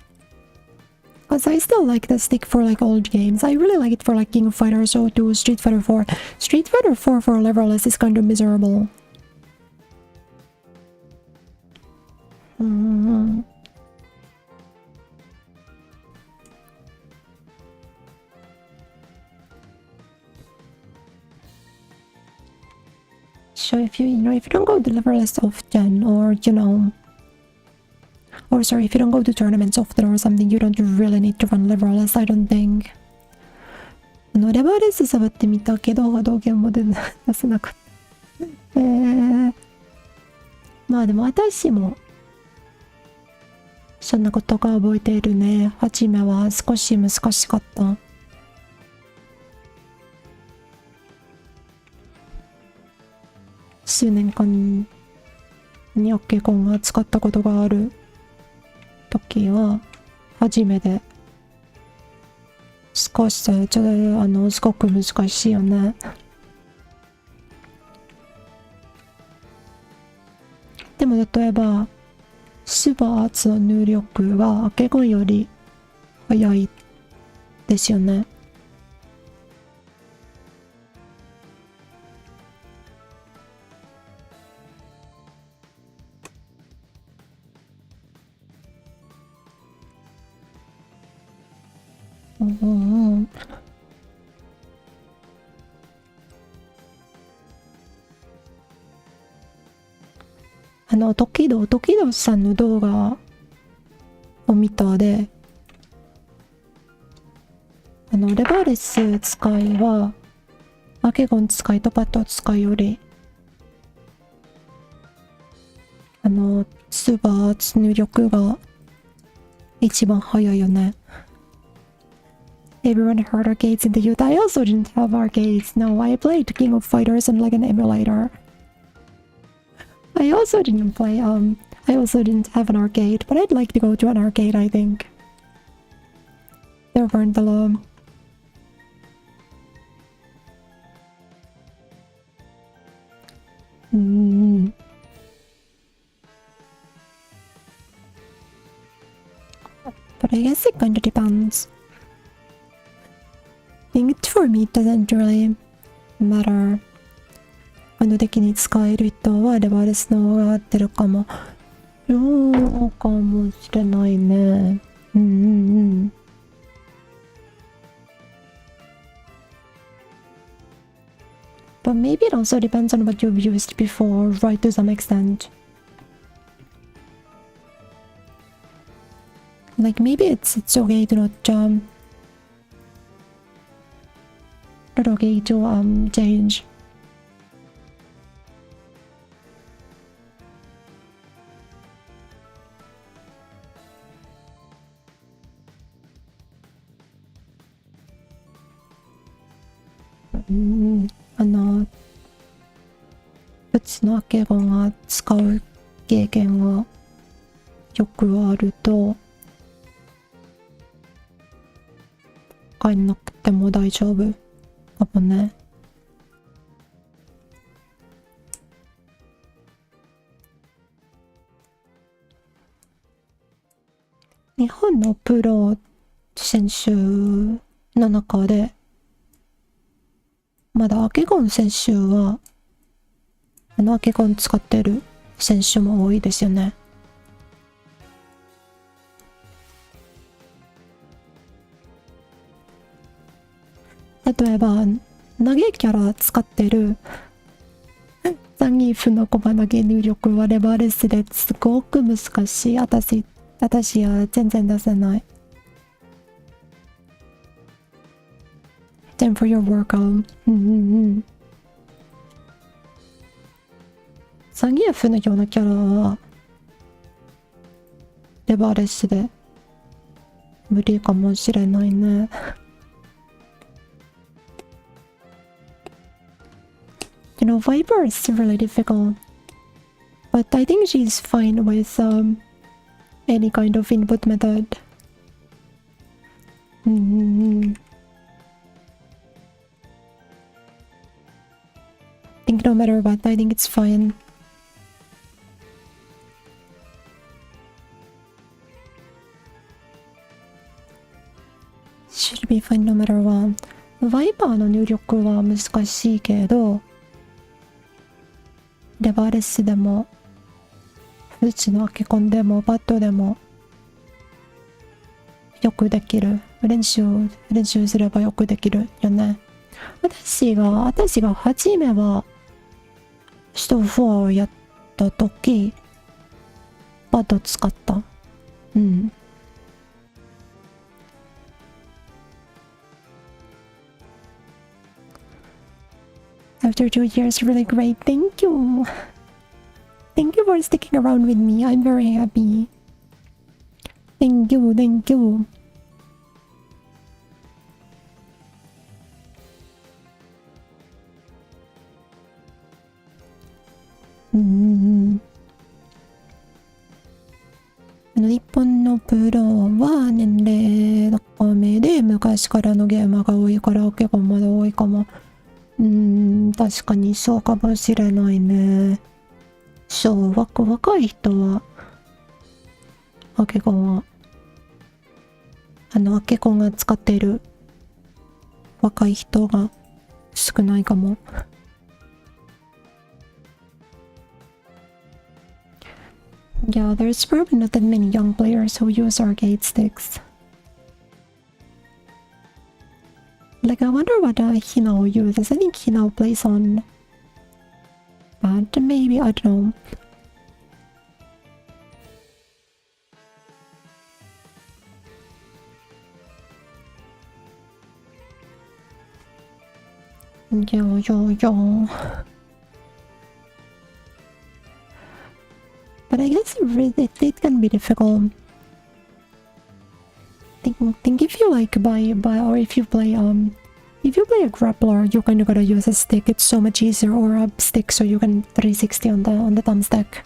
Because I still like the stick for like old games. I really like it for like King of Fighters 02, Street Fighter 4. Street Fighter 4 for leverless is kind of miserable. So if you don't go to leverless often, or you know, Or sorry, if you don't go to tournaments often or something, you don't really need to run leverless, I don't think. レバーレス触ってみたけど、波動拳も出せなかった。まあでも私も、そんなことが覚えているね。初めは少し難しかった。数年間にアケコンが使ったことがある時は初めて少しちょっとすごく難しいよね。でも例えばスーパーアーツの入力はアケコンより早いですよね。時々さんの動画を見たで、レバーレス使いは、アケゴン使いとパッド使いより、スーパーアーツ入力が一番早いよね。Everyone had arcades in the youth. I also didn't have arcades. No, I played King of Fighters on like an emulator. I also didn't have an arcade, but I'd like to go to an arcade, I think. There weren't a lot. But I guess it kind of depends. I think for me it doesn't really matter. 的に使える人はレバーレスの方が合ってるかも。そうかもしれないね。But maybe it also depends on what you've used before, right, to some extent. Like maybe it's okay to not okay to change.うちのアケゴンが使う経験がよくあると変えなくても大丈夫かもね。日本のプロ選手の中でまだアケゴン選手はアケゴン使ってる選手も多いですよね。例えば投げキャラ使ってるザンギーフのコマ投げ入力はレバーレスですごく難しい。私は全然出せない。Time for your workout. ザンギーフのようなキャラはレバーレスで無理かもしれないね。You know, Viper is really difficult, but I think she's fine with any kind of input method. I think no matter what, I think it's fine. Should be fine no matter what. Viper の入力は難しいけど、レバーレスでもうちのアケコンでもバットでもよくできる。練習すればよくできるよね。私が初めはスト4をやった時バット使った。うん。After 2 years, really great. Thank you. Thank you for sticking around with me. I'm very happy. Thank you, thank you. Mm-hmm. 日本のプロは年齢高めで昔からのゲーマーが多いから結構まだ多いかも。確かにそうかもしれないね。そう、若い人は、アケコンは、アケコンが使っている若い人が少ないかも。Yeah, there's probably not that many young players who use arcade sticks. Like, I wonder what Hinao uses. I think Hinao plays on... But maybe, I don't know. Yo. But I guess it can be difficult. Think if you like buy or if you play a grappler, you kind of gotta use a stick. It's so much easier, or a stick so you can 360 on the thumbstick.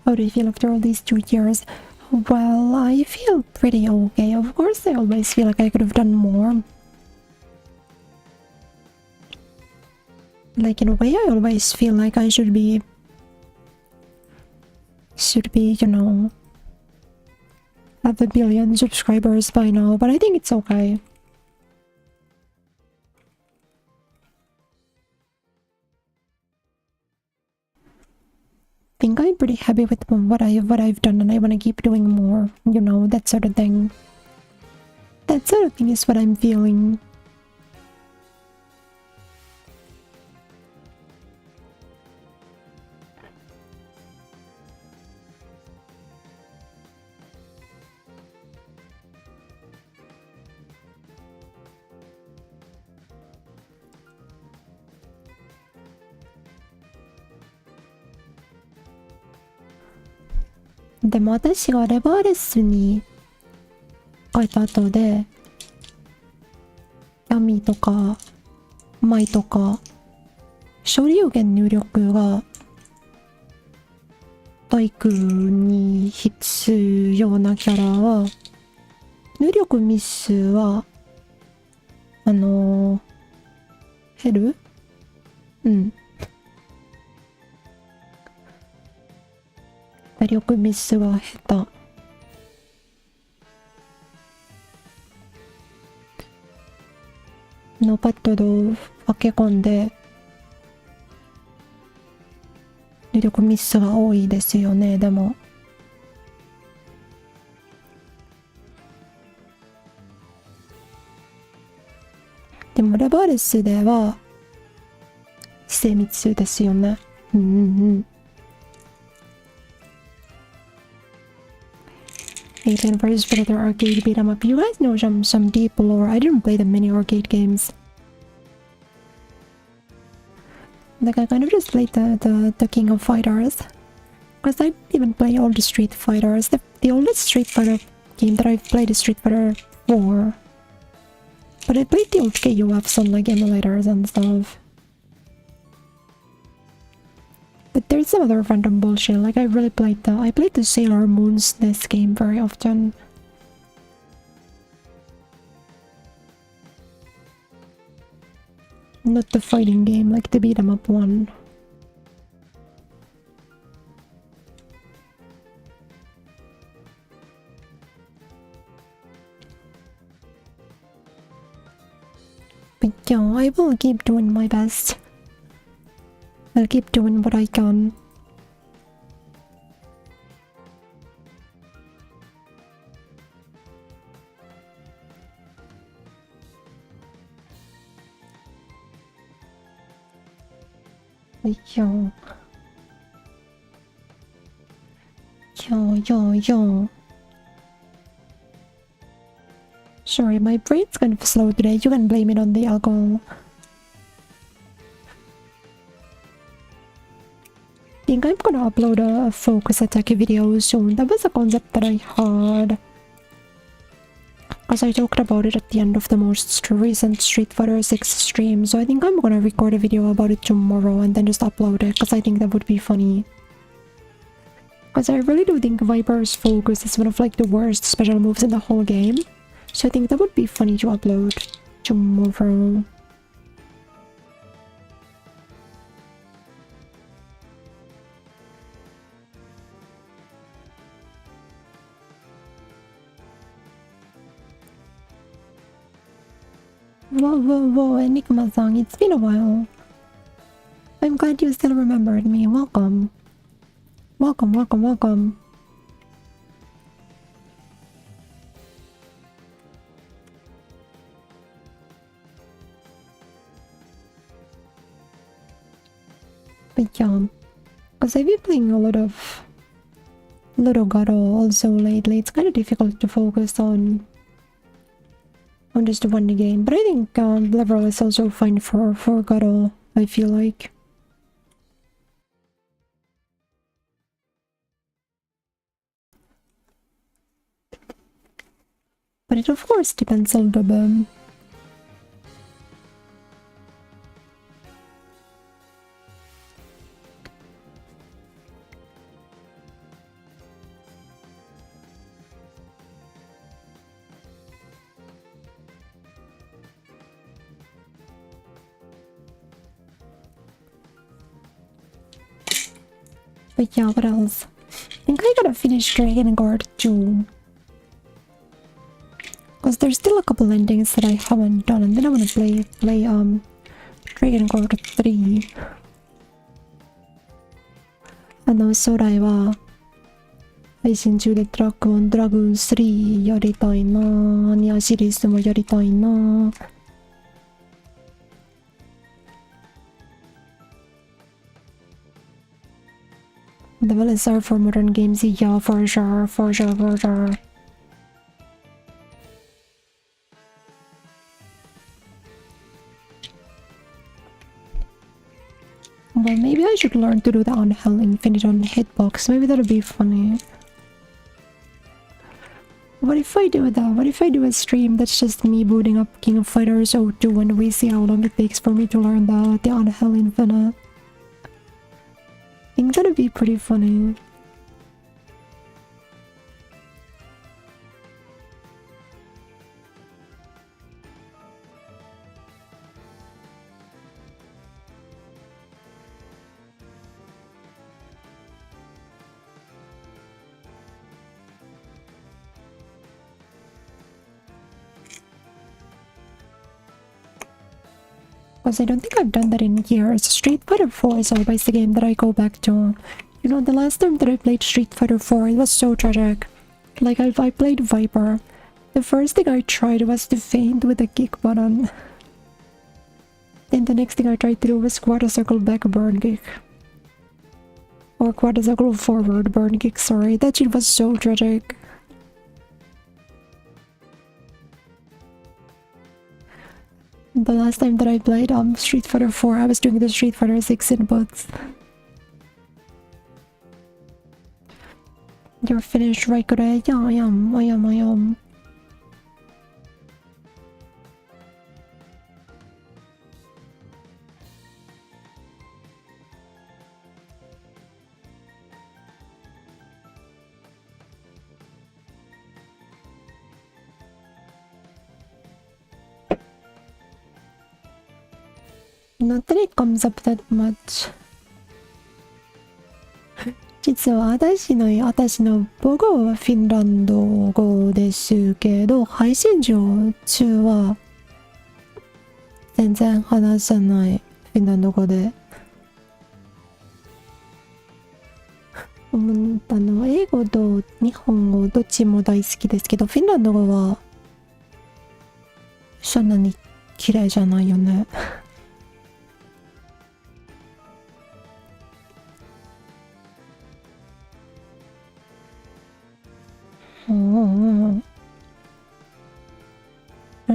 How do you feel after all these 2 years? Well, I feel pretty okay. Of course, I always feel like I could have done more. Like, in a way, I always feel like I should be, you know, have a billion subscribers by now, but I think it's okay. I think I'm pretty happy with what I've done, and I want to keep doing more, you know, that sort of thing. That sort of thing is what I'm feeling.でも私がレバーレスに変えた後で、闇とか、舞とか、処理予言入力が、体育に必要なキャラは、入力ミスは、減る？うん。打力ミスが下手のパッドを分け込んで打力ミスが多いですよね。でもレバーレスでは精密ですよね。Alien vs Predator arcade beat 'em up. You guys know some deep lore. I didn't play the many arcade games. Like, I kind of just played the King of Fighters. Because I didn't even play all the Street Fighters. The oldest Street Fighter game that I've played is Street Fighter 4. But I played the old KOFs on like emulators and stuff. But there's some other random bullshit. Like, I played the Sailor Moon's this game very often. Not the fighting game, like the beat 'em up one. But yeah, I will keep doing my best. I'll keep doing what I can. But yeah. Yo. Sorry, my brain's kind of slow today. You can blame it on the alcohol. I think I'm gonna upload a focus attack video soon. That was a concept that I had, because I talked about it at the end of the most recent Street Fighter 6 stream. So I think I'm gonna record a video about it tomorrow and then just upload it, because I think that would be funny. Because I really do think Viper's focus is one of like the worst special moves in the whole game. So I think that would be funny to upload tomorrow. Whoa, Enigma-san, it's been a while. I'm glad you still remembered me. Welcome. Welcome. But yeah, because I've been playing a lot of Gato also lately. It's kind of difficult to focus on just one game, but I think level is also fine for Gato, I feel like. But it of course depends on the But yeah, what else? I think I gotta finish Dragon Guard 2. Because there's still a couple endings that I haven't done, and then I wanna play Dragon Guard 3. 初代は配信中でドラゴン3やりたいな、ニアシリーズもやりたいな。The villains are for modern games, yeah, for sure. Well, maybe I should learn to do the on Hell Infinite on hitbox. Maybe that'll be funny. What if I do that? What if I do a stream that's just me booting up King of Fighters 02 and we see how long it takes for me to learn the on Hell Infinite? I think that'd be pretty funny. Because I don't think I've done that in years. Street Fighter 4 is always the game that I go back to. You know, the last time that I played Street Fighter 4, it was so tragic. Like, I played Viper. The first thing I tried was to feint with the kick button. Then the next thing I tried to do was quarter-circle back burn kick. Or quarter-circle forward burn kick, sorry. That shit was so tragic. The last time that I played Street Fighter 4, I was doing the Street Fighter 6 inputs. You're finished, right, Kureya? Yeah, I am. Not that it comes up that much. 実は私の母語はフィンランド語ですけど、配信中は全然話せないフィンランド語で。英語と日本語どっちも大好きですけど、フィンランド語はそんなに綺麗じゃないよね。I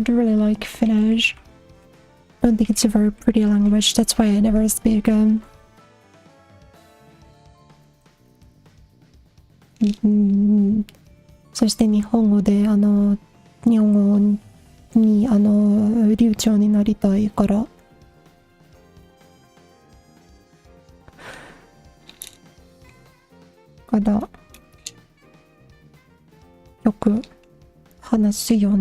don't really like Finnish. I don't think it's a very pretty language. That's why I never speak. そして日本語で日本語に流暢になりたいからよく話すよう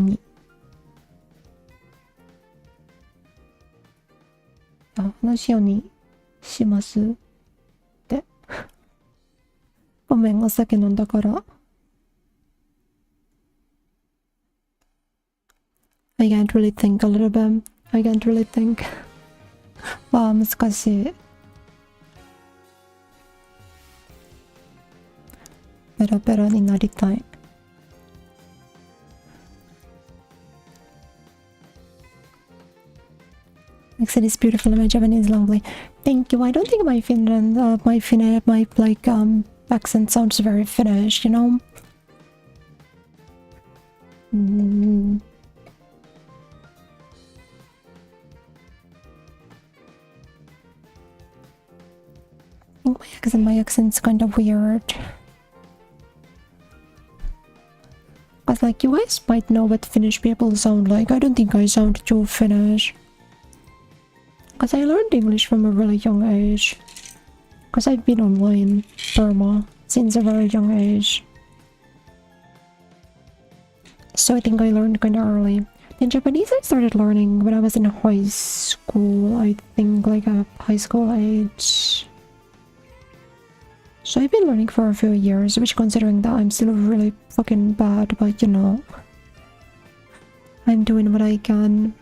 にしますってごめんお酒飲んだから。I can't really think a little bit. I can't really think. わあ難しい。ペラペラになりたい。Accent is beautiful and my Japanese is lovely. Thank you. I don't think my Finland, my accent sounds very Finnish, you know? I think my accent's kind of weird. But like, you guys might know what Finnish people sound like. I don't think I sound too Finnish. Because I learned English from a really young age. Because I've been online Burma since a very young age. So I think I learned kind of early. In Japanese I started learning when I was in high school. I think like a high school age. So I've been learning for a few years, which considering that I'm still really fucking bad, but you know, I'm doing what I can.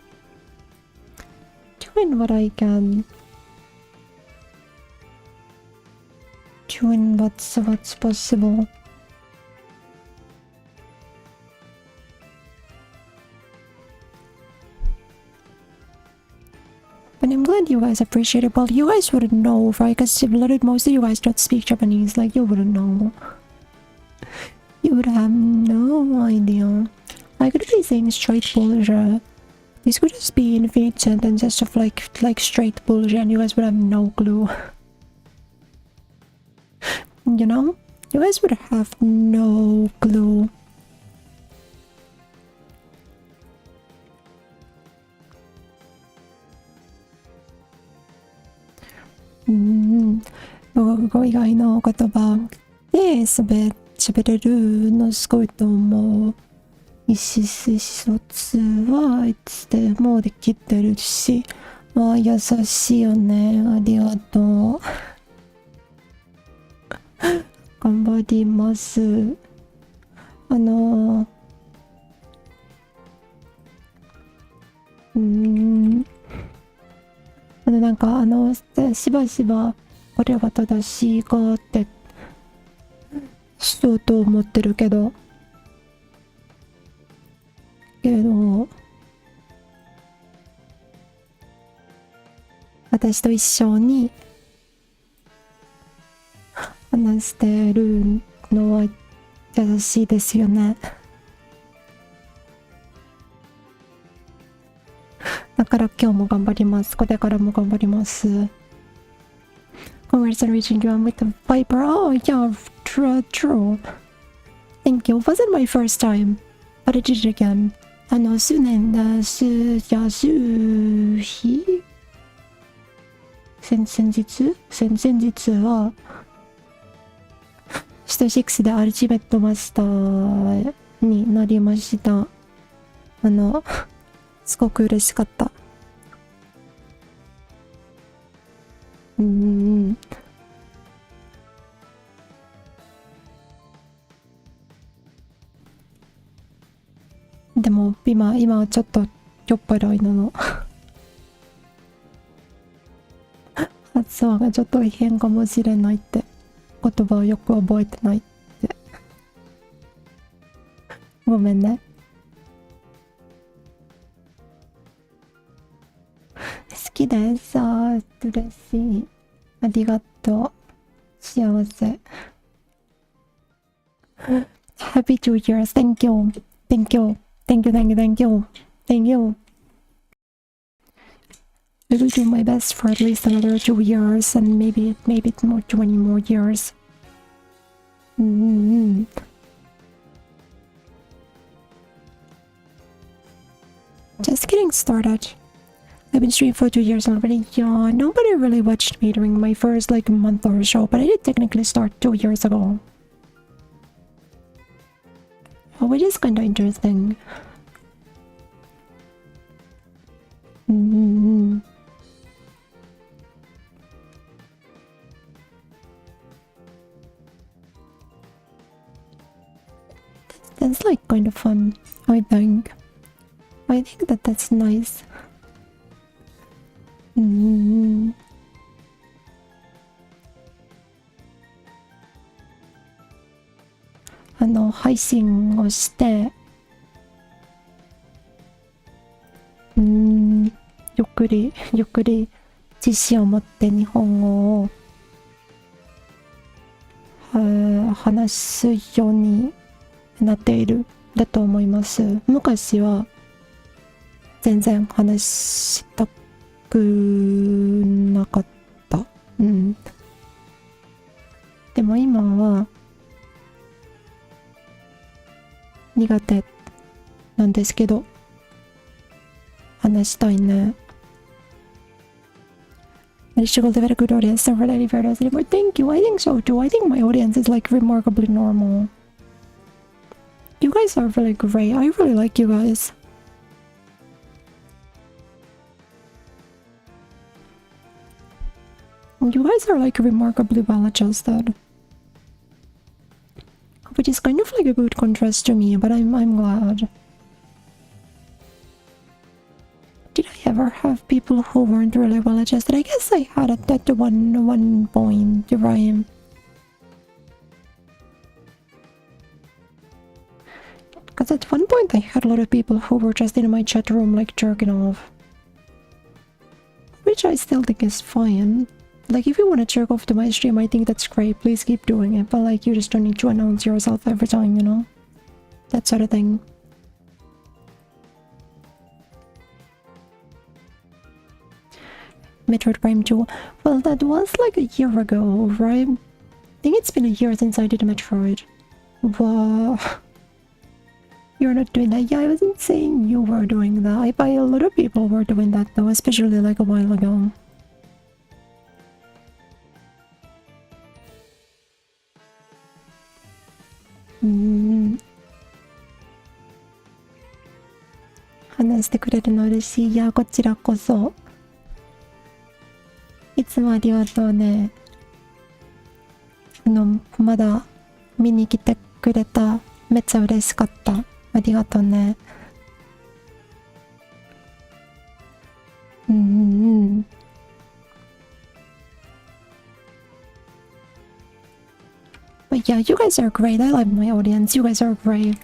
Doing what's possible. But I'm glad you guys appreciate it. Well, you guys wouldn't know, right? Because most of you guys don't speak Japanese. Like, you wouldn't know. You would have no idea. I could be saying straight bullshit. These could just be infinite sentences of like straight bullshit and you guys would have no clue. You know? You guys would have no clue.語以外の言葉で喋れるのすごいと思う。意思疎通はいつでもできてるし、まあ優しいよね。ありがとう。頑張ります。なんかしばしばこれは正しいかってそうと思ってるけど私と一緒に話してるのは正しいですよね。だから今日も頑張ります。これからも頑張ります。Congrats on reaching you on with the Viper. Oh yeah, true. Thank you. It wasn't my first time, but I did it again. 数年だし、先日はスト6でアルティメットマスターになりました。すごく嬉しかった。でも今はちょっと酔っ払いなの。話がちょっと変かもしれないって言葉をよく覚えてないってごめんね。好きです。嬉しい。ありがとう。幸せ。Happy 2 years. Thank you. Thank you. Thank you. Thank you. Thank you. Thank you. I will do my best for at least another 2 years and maybe more 20 more years. Just getting started. I've been streaming for 2 years already. Yeah, nobody really watched me during my first month or so, but I did technically start 2 years ago. Which is kinda interesting. That's kind of fun, I think. I think that's nice. 配信をしてゆっくり自信を持って日本語を話すようになっているだと思います。昔は全然話したくなかった。でも今は苦手なんですけど話したいね。I struggle to have a good audience. Don't really fair to anymore. Thank you. I think so too. I think my audience is remarkably normal. You guys are really great. I really like you guys. You guys are remarkably well adjusted. Which is kind of a good contrast to me, but I'm glad. Did I ever have people who weren't really well adjusted? I guess I had it at one point, right? Because at one point I had a lot of people who were just in my chat room jerking off. Which I still think is fine. If you want to jerk off to my stream, I think that's great. Please keep doing it. But you just don't need to announce yourself every time, you know? That sort of thing. Metroid Prime 2. Well, that was a year ago, right? I think it's been a year since I did a Metroid. Wow. You're not doing that. Yeah, I wasn't saying you were doing that. A lot of people were doing that though, especially a while ago. Mm. 話してくれるの嬉しい。いや、こちらこそ。いつもありがとうね。まだ見に来てくれた。めっちゃ嬉しかった。ありがとうね。But yeah, you guys are great. I love my audience. You guys are great.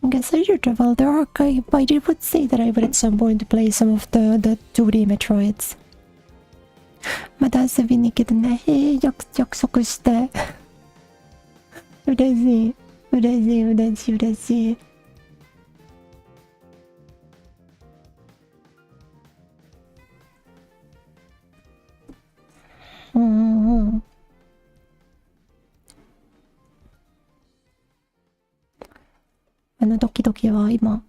I guess I should travel the archive. I would say that I would at some point play some of the 2D Metroids. また遊びに来てね。約束して。嬉しい。嬉しい。ドキドキは今、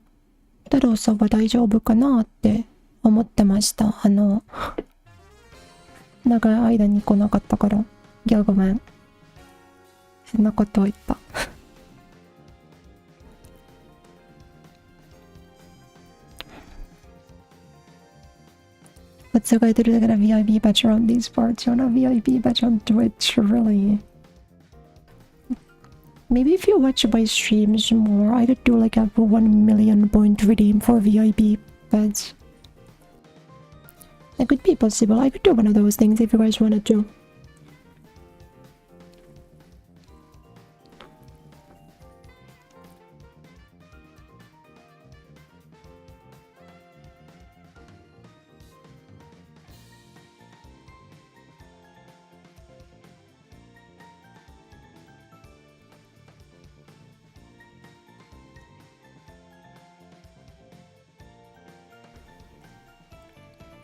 太郎さんは大丈夫かなって思ってました。長い間に来なかったから。いや、ごめん。変なことを言った。普 so I did like a VIP batch around these parts. You know, VIP batch on Twitch, really. Maybe if you watch my streams more, I could do like a 1 million point redeem for VIP badge. That could be possible. I could do one of those things if you guys wanted to.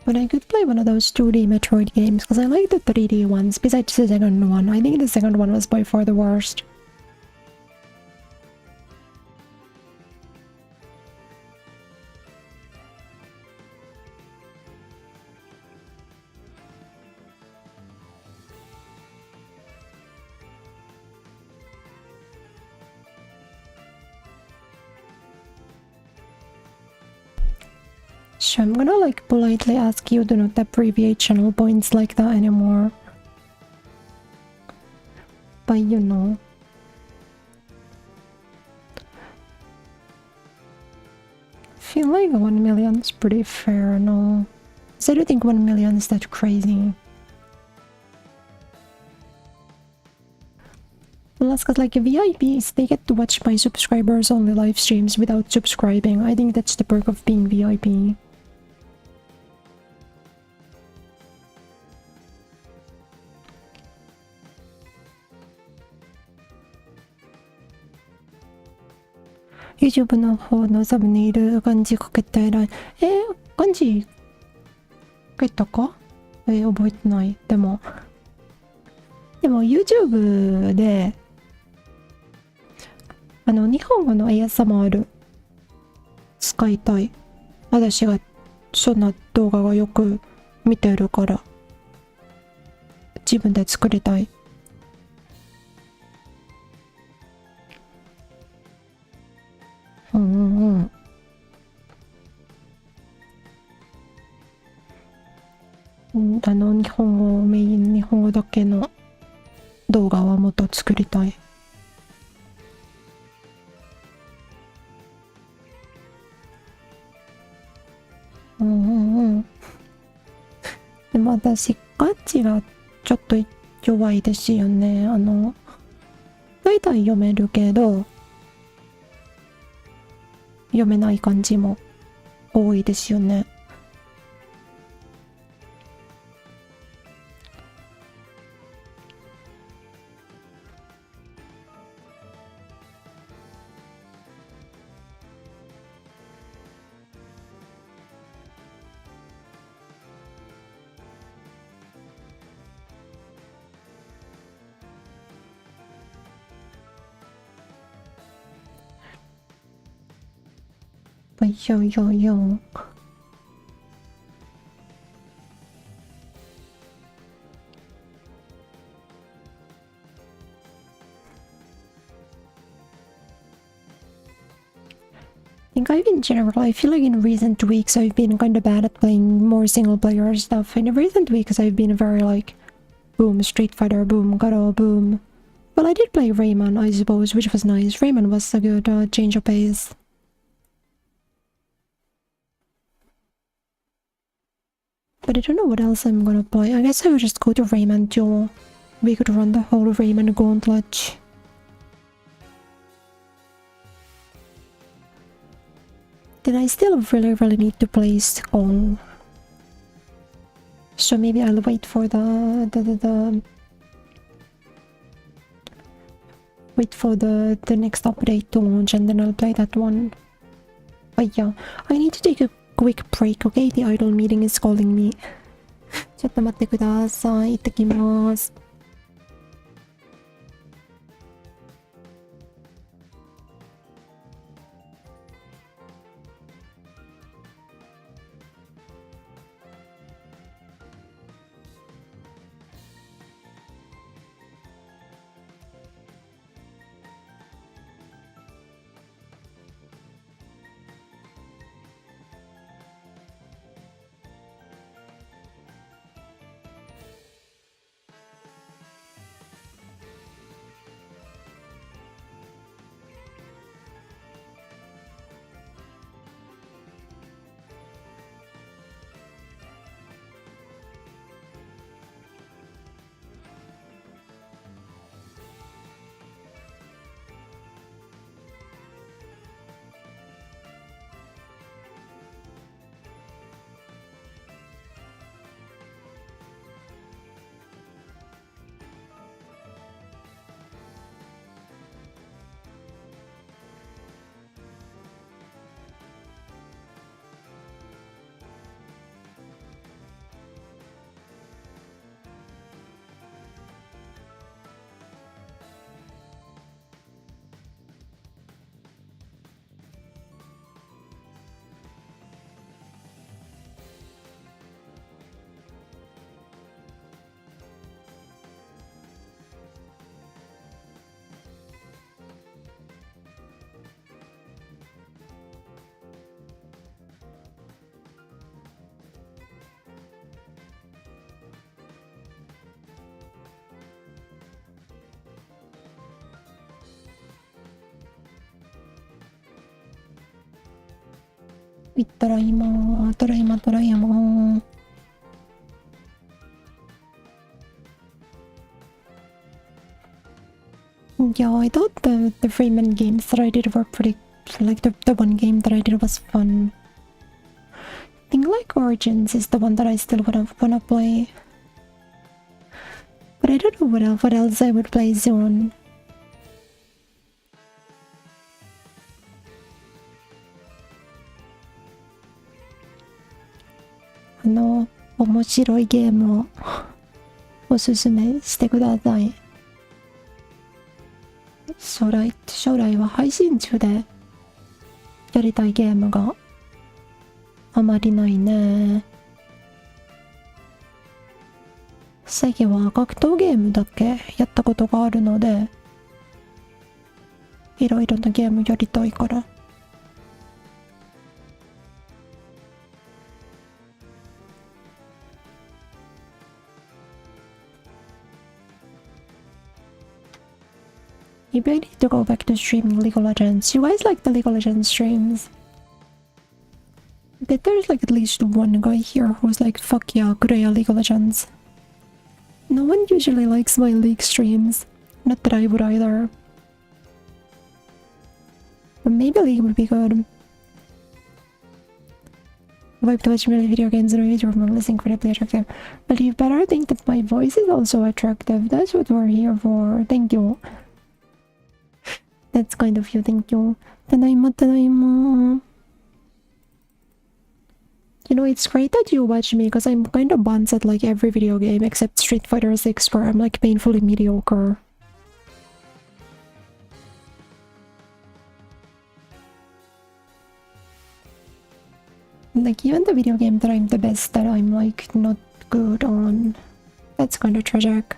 But I could play one of those 2D Metroid games because I like the 3D ones besides the second one. I think the second one was by far the worst. So I'm gonna like politely ask you to not abbreviate channel points like that anymore. But you know. I feel like 1 million is pretty fair, no? So I don't think 1 million is that crazy. Plus, cause like VIPs, they get to watch my subscribers only live streams without subscribing. I think that's the perk of being VIP. YouTube の方のサムネイル漢字書けたら、漢字書けたか？覚えてない。でも YouTube で日本語の ASMR 使いたい。私がそんな動画がよく見てるから自分で作りたい。日本語メイン、日本語だけの動画はもっと作りたい。でも私ガチがちょっと弱いですよね。大体読めるけど読めない漢字も多いですよね。yo. I think in general, I feel like in recent weeks I've been kind of bad at playing more single player stuff. In recent weeks I've been very like, boom, Street Fighter, boom, Garo, boom. Well, I did play Rayman, I suppose, which was nice. Rayman was a good change of pace. But I don't know what else I'm gonna play. I guess I would just go to Rayman Duel. We could run the whole Rayman gauntlet. Then I still really need to play Skong. So maybe I'll wait for wait for the next update to launch and then I'll play that one. But yeah, I need to take a quick break, okay? The idol meeting is calling me. ちょっと待ってください。行ってきます。ただいま、ただいま、ただいま。Yeah, I thought the Freeman games that I did were pretty, like the one game that I did was fun. I think like Origins is the one that I still wanna play. But I don't know what else I would play soon. No, 面白いゲームをおすすめしてください。将来は配信中でやりたいゲームがあまりないね。最近は格闘ゲームだけやったことがあるので、いろいろなゲームやりたいから。Maybe I need to go back to streaming League of Legends. You guys like the League of Legends streams? But there's like at least one guy here who's like, fuck yeah, Kureya League of Legends. No one usually likes my League streams. Not that I would either. But maybe League would be good. Vibe to watch many video games and movies from listening incredibly attractive. But you better think that my voice is also attractive. That's what we're here for. Thank you. That's kind of you, thank you. Tadaima, tadaima. You know, it's great that you watch me because I'm kind of buns at like every video game except Street Fighter 6 where I'm like painfully mediocre. Like even the video game that I'm the best at, I'm like not good on. That's kind of tragic.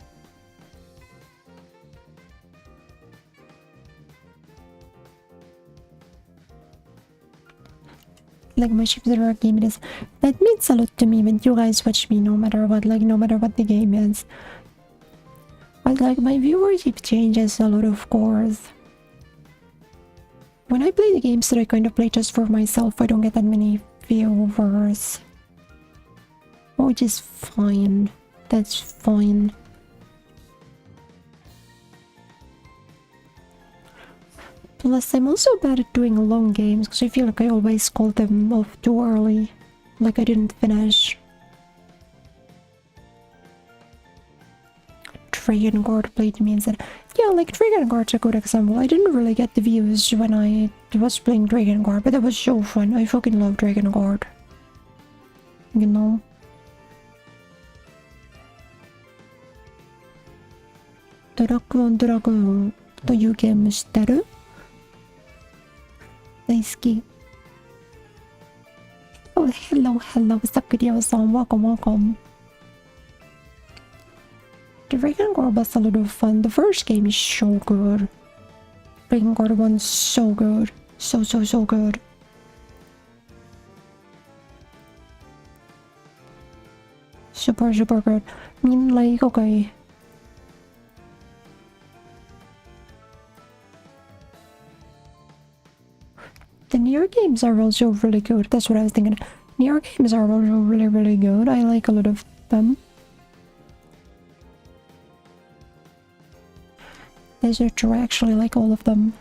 Like my ship's a rare game, it is. That means a lot to me when you guys watch me no matter what, like no matter what the game is. But like my viewership changes a lot, of course. When I play the games that I kind of play just for myself, I don't get that many viewers. Which is fine. That's fine. Plus, I'm also bad at doing long games because I feel like I always call them off too early. Like I didn't finish. Dragon Guard played me and said, yeah, like Dragon Guard's a good example. I didn't really get the views when I was playing Dragon Guard, but that was so fun. I fucking love Dragon Guard. You know? Dragon というゲーム知ってる？大好き。Oh, hello, Sakurio-san. Welcome. Dragon Guard was a lot of fun. The first game is so good. Dragon Guard 1 is so good. So good. Super good. I mean, like, okay. The Nier games are also really good. That's what I was thinking. Nier games are also really good. I like a lot of them. These are true, I actually like all of them.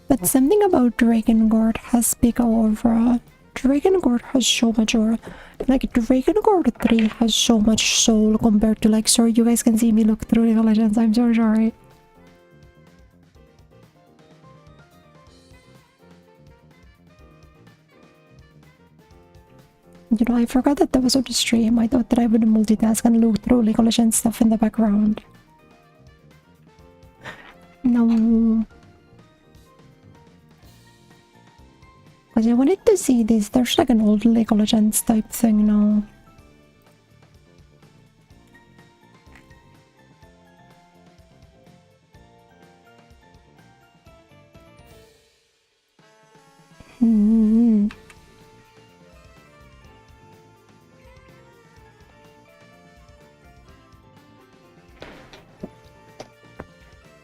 But something about Dragon Guard has big aura. Dragon Guard has so much aura. Like, Dragon Guard 3 has so much soul compared to, like, sorry, you guys can see me look through League of Legends. I'm so sorry. You know, I forgot that was on the stream. I thought that I would multitask and look through League of Legends stuff in the background. No. Because I wanted to see this. There's like an old League of Legends type thing now.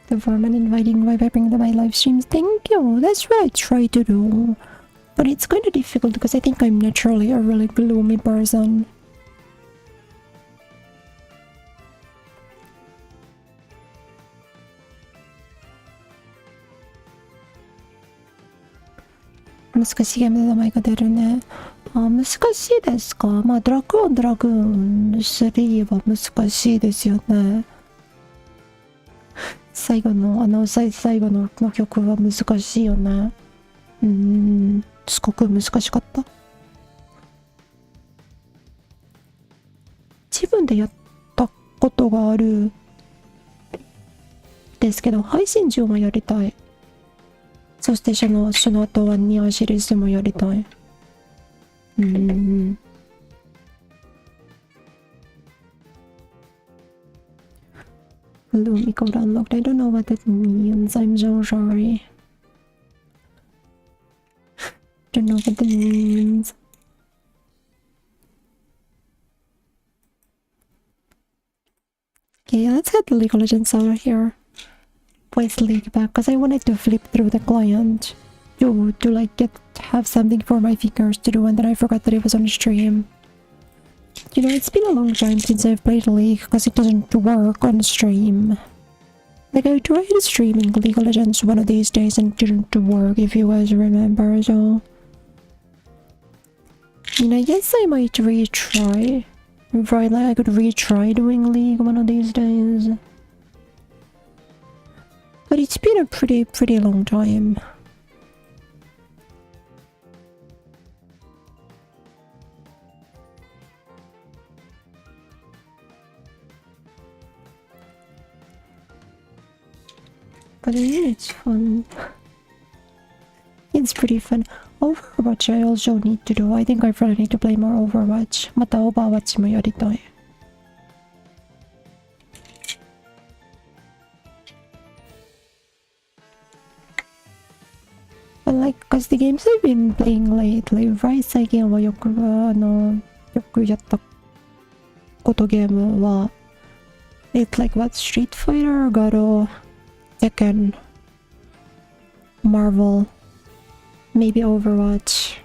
The form and inviting by bring to my live streams. Thank you. That's what I try to do. But it's kind of difficult because I think I'm naturally a really gloomy person.難しいゲームで名前が出るね。難しいですか？まあ、ドラクオン3は難しいですよね。最後の曲は難しいよね。すごく難しかった。自分でやったことがあるですけど、配信中もやりたい。そしてその後はニアシリーズもやりたい。Gloomy code unlocked. I don't know what that means. I'm so sorry. Don't know what that means. Okay, let's get the League of Legends out of here. Place League back because I wanted to flip through the client to like have something for my fingers to do, and then I forgot that it was on stream. You know, it's been a long time since I've played League because it doesn't work on stream. Like, I tried streaming League of Legends one of these days and it didn't work, if you guys remember, so... I mean, I guess I might retry. Right, like, I could retry doing League one of these days. But it's been a pretty long time. But yeah, it's fun. It's pretty fun. Overwatch I also need to do. I think I really need to play more Overwatch. また Overwatch もやりたい。But like, cause the games I've been playing lately, right? 最近はよくやったことゲームは It's like what? Street Fighter, God, Tekken, Marvel, maybe Overwatch.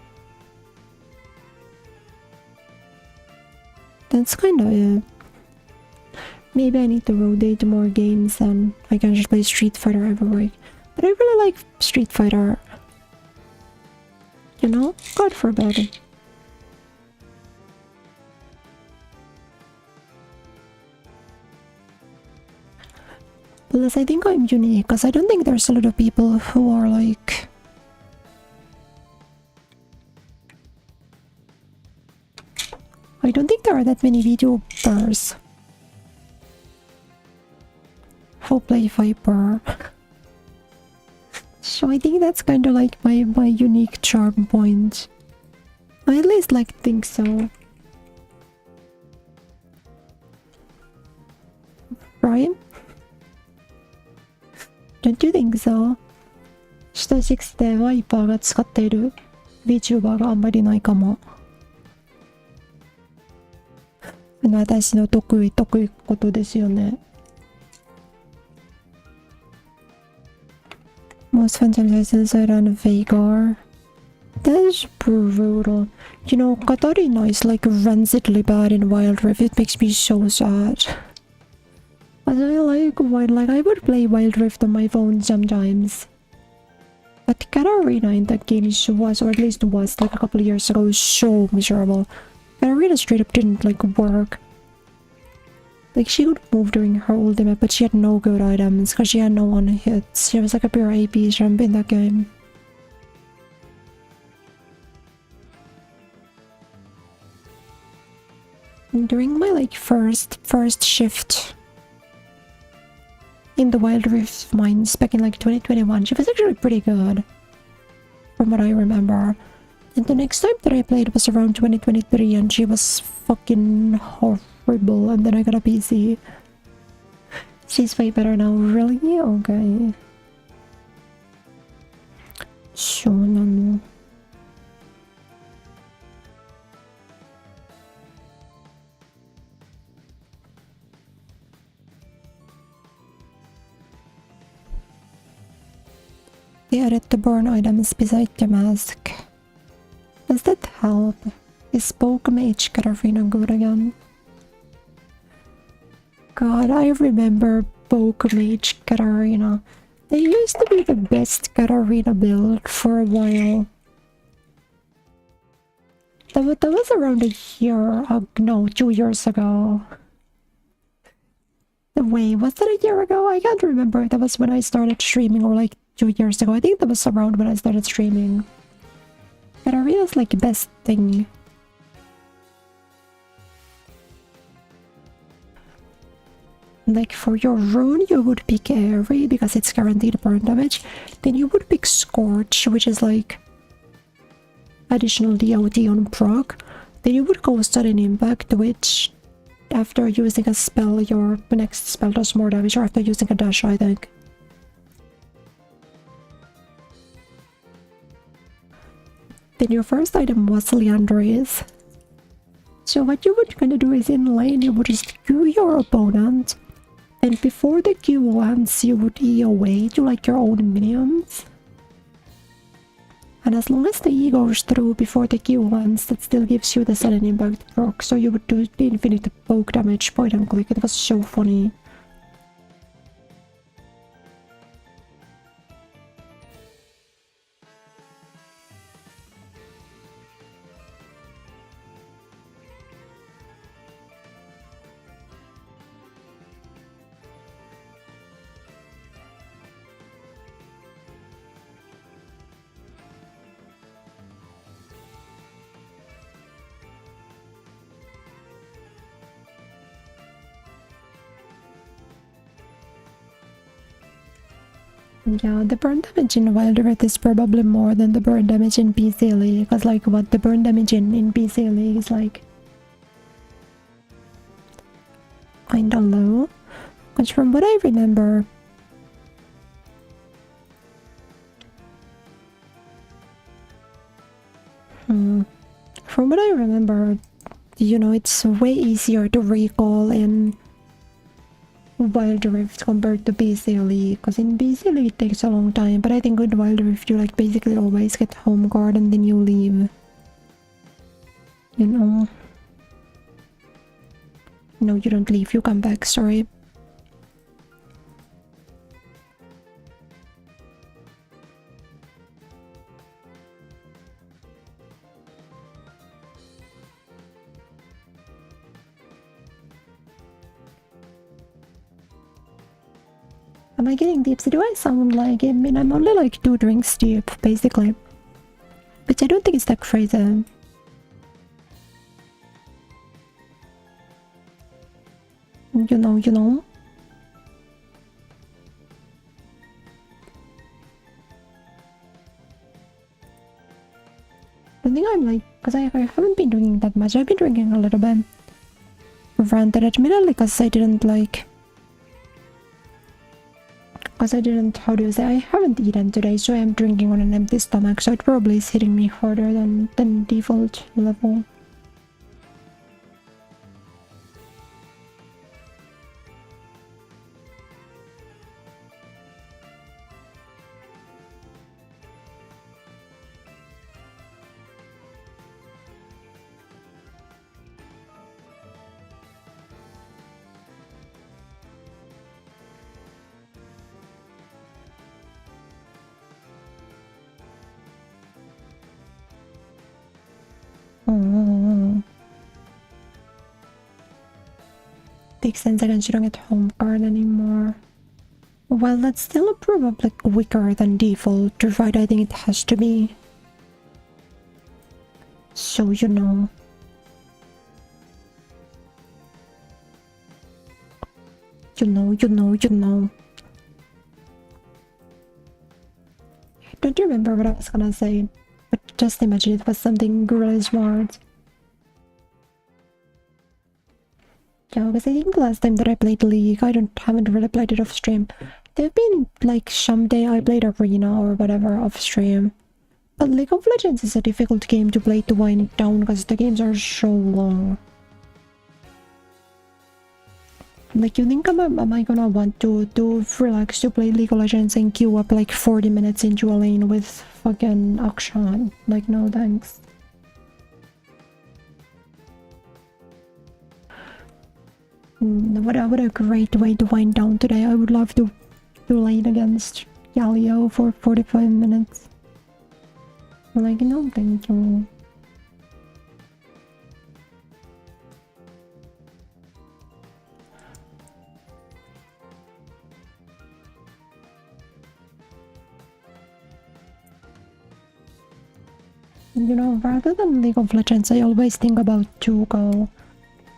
That's kind of it. Maybe I need to rotate more games and I can just play Street Fighter every week. But I really like Street Fighter. You know? God forbid. Plus, I think I'm unique, because I don't think there's a lot of people who are like... I don't think there are that many VTubers who play Viper. So I think that's kind of like my unique charm point. I at least like think so. Right? Don't you think so? シト6でワイパーが使っている VTuber があんまりないかも。私の得意ことですよね。Most fun times I suicide on Vagar. That's brutal. You know, Katarina is like rancidly bad in Wild Rift. It makes me so sad. But I like I would play Wild Rift on my phone sometimes. But Katarina in that game was, or at least was, like a couple of years ago, so miserable. Katarina straight up didn't like work. Like, she would move during her ultimate, but she had no good items because she had no one hits. She was like a pure AP champ in that game. And during my like first shift in the Wild Rift mines back in like 2021, she was actually pretty good from what I remember. And the next time that I played was around 2023 and she was fucking horrible, and then I got a PC. She's way better now, really? Okay. そうなの。They added the burn items beside the mask. Does that help? Is Pokemage Katarina good again? God, I remember Pokemage Katarina. They used to be the best Katarina build for a while. That was around a year, no, 2 years ago. Wait, was that a year ago? I can't remember. That was when I started streaming, or like 2 years ago. I think that was around when I started streaming. Katarina's like the best thing. Like for your rune, you would pick Airy because it's guaranteed burn damage. Then you would pick Scorch, which is like additional DOT on proc. Then you would go Sudden Impact, which after using a spell, your next spell does more damage, or after using a dash, I think. Then your first item was Leandris. So what you would gonna do is in lane, you would just Q your opponent. And before the Q ends, you would E away to like your own minions. And as long as the E goes through before the Q ends, that still gives you the sudden impact proc. So you would do the infinite poke damage point and click. It was so funny. Yeah, the burn damage in Wild Rift is probably more than the burn damage in PC League, because like what the burn damage in PC League is like kinda low. Because from what I remember, from what I remember, you know, it's way easier to recall in Wild Rift compared to BC League, because in BC League it takes a long time, but I think with Wild Rift you like basically always get home guard and then you leave. You know? No, you don't leave, you come back, sorry. Am I getting tipsy? Do I sound like it? I mean, I'm only like 2 drinks deep, basically. Which I don't think it's that crazy. You know. I think I'm like, because I haven't been drinking that much. I've been drinking a little bit. Granted, admittedly, because I didn't like... Because I didn't, how do you say, I haven't eaten today, so I'm drinking on an empty stomach, so it probably is hitting me harder than default level. Makes sense, I don't get home guard anymore. Well, that's still probably weaker than default, right? I think it has to be. So, you know. You know. I don't remember what I was gonna say, but just imagine it was something really smart. Yeah, because I think last time that I played League, I haven't really played it off stream. There've been like someday I played Arena or whatever off stream. But League of Legends is a difficult game to play to wind it down because the games are so long. Like, you think am I gonna want to relax to play League of Legends and queue up like 40 minutes into a lane with fucking Akshan? Like, no thanks. What a great way to wind down today. I would love to lane against Galio for 45 minutes. Like, no, thank you. You know, rather than League of Legends, I always think about Jugo.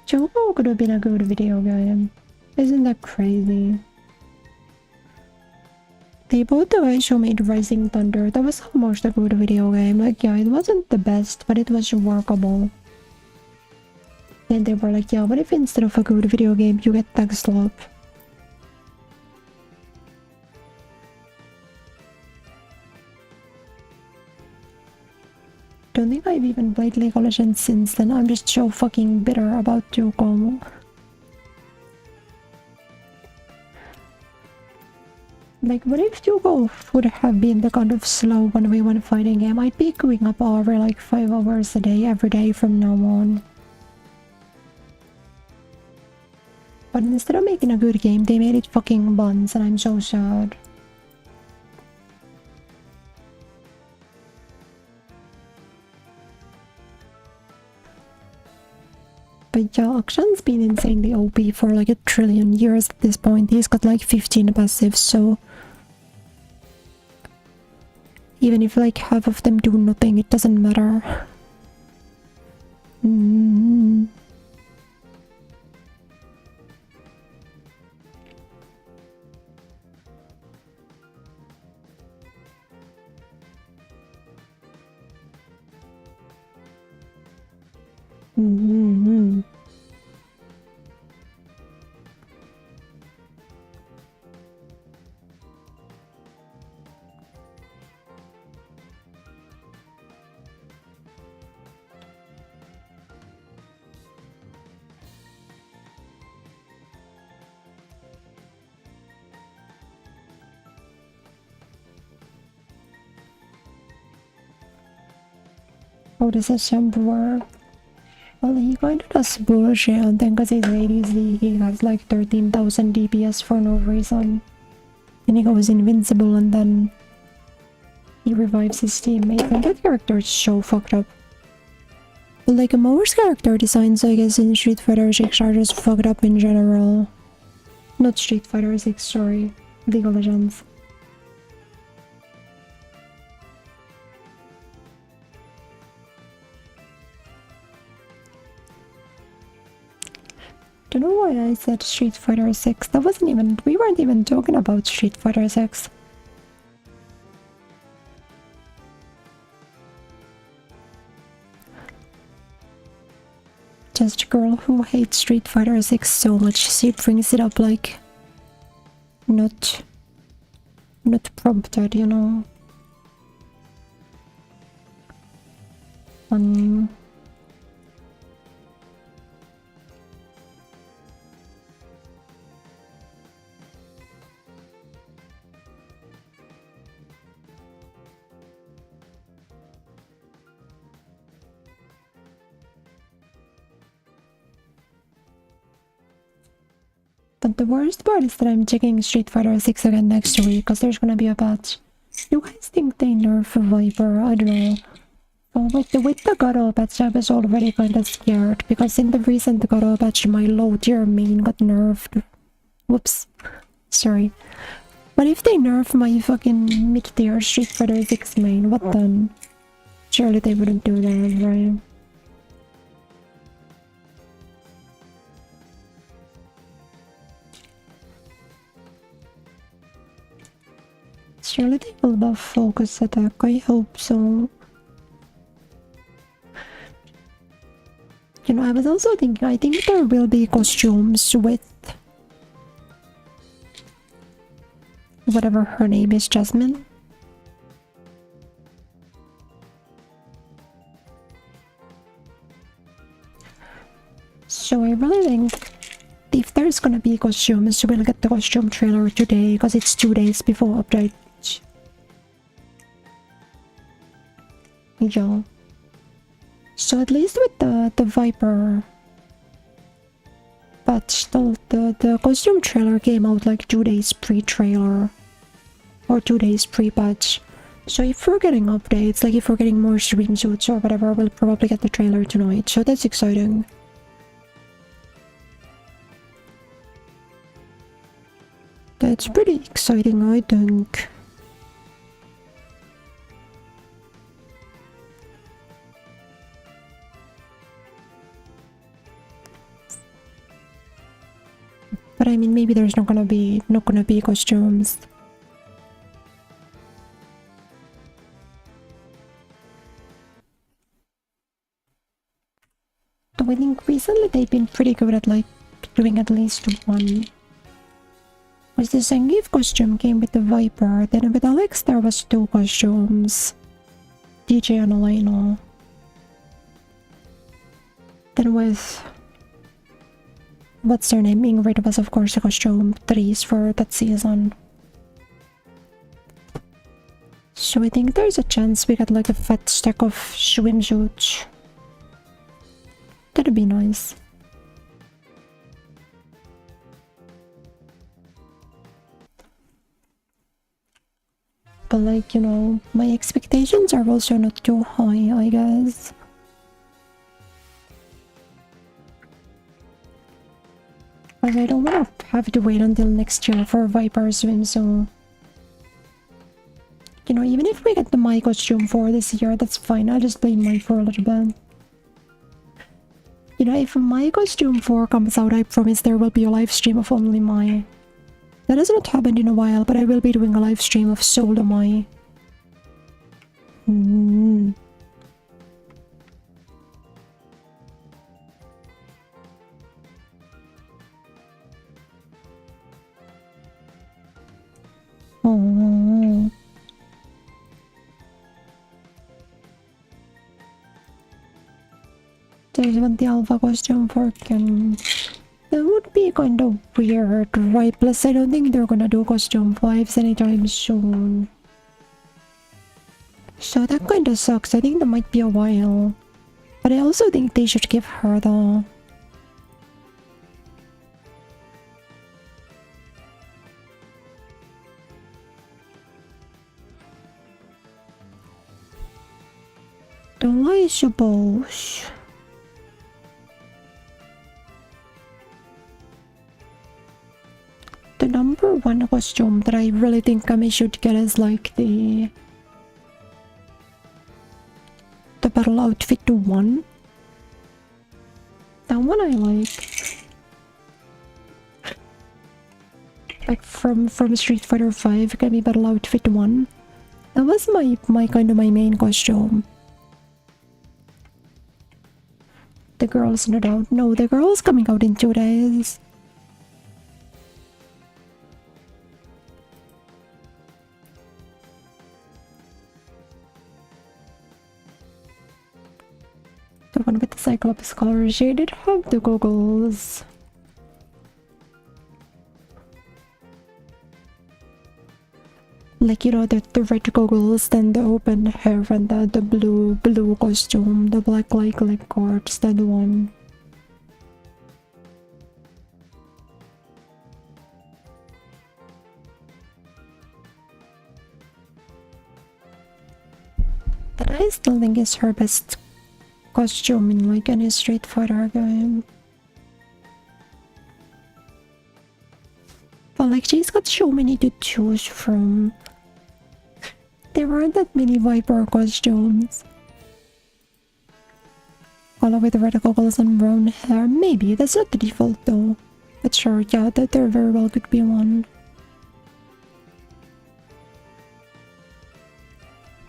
Jugo could have been a good video game. Isn't that crazy? They both the guys who made Rising Thunder, that was almost a good video game. Like, yeah, it wasn't the best, but it was workable. And they were like, yeah, what if instead of a good video game, you get Tag Slop? Don't think I've even played League of Legends since then. I'm just so fucking bitter about Jugo. Like, what if Jugo would have been the kind of slow 1v1 fighting game? I'd be queuing up over like 5 hours a day, every day from now on. But instead of making a good game, they made it fucking buns, and I'm so sad. But yeah, Akshan's been insanely OP for like 1,000,000,000,000 years at this point. He's got like 15 passives, so... even if like half of them do nothing, it doesn't matter. Oh, this is Emperor. Well, he kinda does bullshit, and then cause he's ADC, he has like 13,000 DPS for no reason. And he goes invincible, and then he revives his teammate, and that character is so fucked up. But like, most character designs, I guess, in Street Fighter 6 are just fucked up in general. Not Street Fighter 6, sorry. League of Legends. Don't know why I said Street Fighter 6. That wasn't even... we weren't even talking about Street Fighter 6. Just a girl who hates Street Fighter 6 so much, she brings it up like... not prompted, you know? But the worst part is that I'm checking Street Fighter 6 again next week, because there's gonna be a patch. You guys think they nerf Viper? I don't know. Well, with the Garo patch, I was already kinda scared, because in the recent Garo patch, my low tier main got nerfed. Whoops. Sorry. But if they nerf my fucking mid tier Street Fighter 6 main, what then? Surely they wouldn't do that, right? Surely they will buff focus attack, I hope so. You know, I was also thinking, I think there will be costumes with... whatever her name is, Jasmine. So I really think if there's gonna be costumes, we'll get the costume trailer today, because it's 2 days before update. Yeah. So at least with the Viper patch, patch. The costume trailer came out like 2 days pre-trailer. Or 2 days pre-patch. So if we're getting updates, like if we're getting more swimsuits or whatever, we'll probably get the trailer tonight. So that's exciting. That's pretty exciting, I think. But I mean, maybe there's not gonna be costumes. Though I think recently they've been pretty good at like doing at least one. Was the Zangief costume came with the Viper, then with Alex there was 2 costumes. DJ and Elena. Then with what's their name? Ingrid was of course a costume 3s for that season. So I think there's a chance we get like a fat stack of swimsuits. That'd be nice. But like, you know, my expectations are also not too high, I guess. But I don't want to have to wait until next year for Viper Swim, so... You know, even if we get the Mai costume for this year, that's fine. I'll just play Mai for a little bit. You know, if Mai costume 4 comes out, I promise there will be a live stream of only Mai. That has not happened in a while, but I will be doing a live stream of solo Mai. Oh. There's one the alpha costume for Ken. That would be kind of weird, right? Plus, I don't think they're gonna do costume 5s anytime soon. So that kind of sucks. I think that might be a while. But I also think they should give her the... I suppose... The number 1 costume that I really think I should get is like the battle outfit 1. That one I like. Like from Street Fighter 5, can be battle outfit 1. That was my kind of my main costume. The girl's not out. No, the girl's coming out in 2 days. The one with the Cyclops color, she did have the goggles. Like, you know, the red goggles, then the open hair, and the blue costume, the black like cords, that one. That I still think is her best costume in like any Street Fighter game. But like, she's got so many to choose from. There aren't that many Viper costumes. All with red goggles and brown hair. Maybe, that's not the default though. But sure, yeah, that there very well could be one.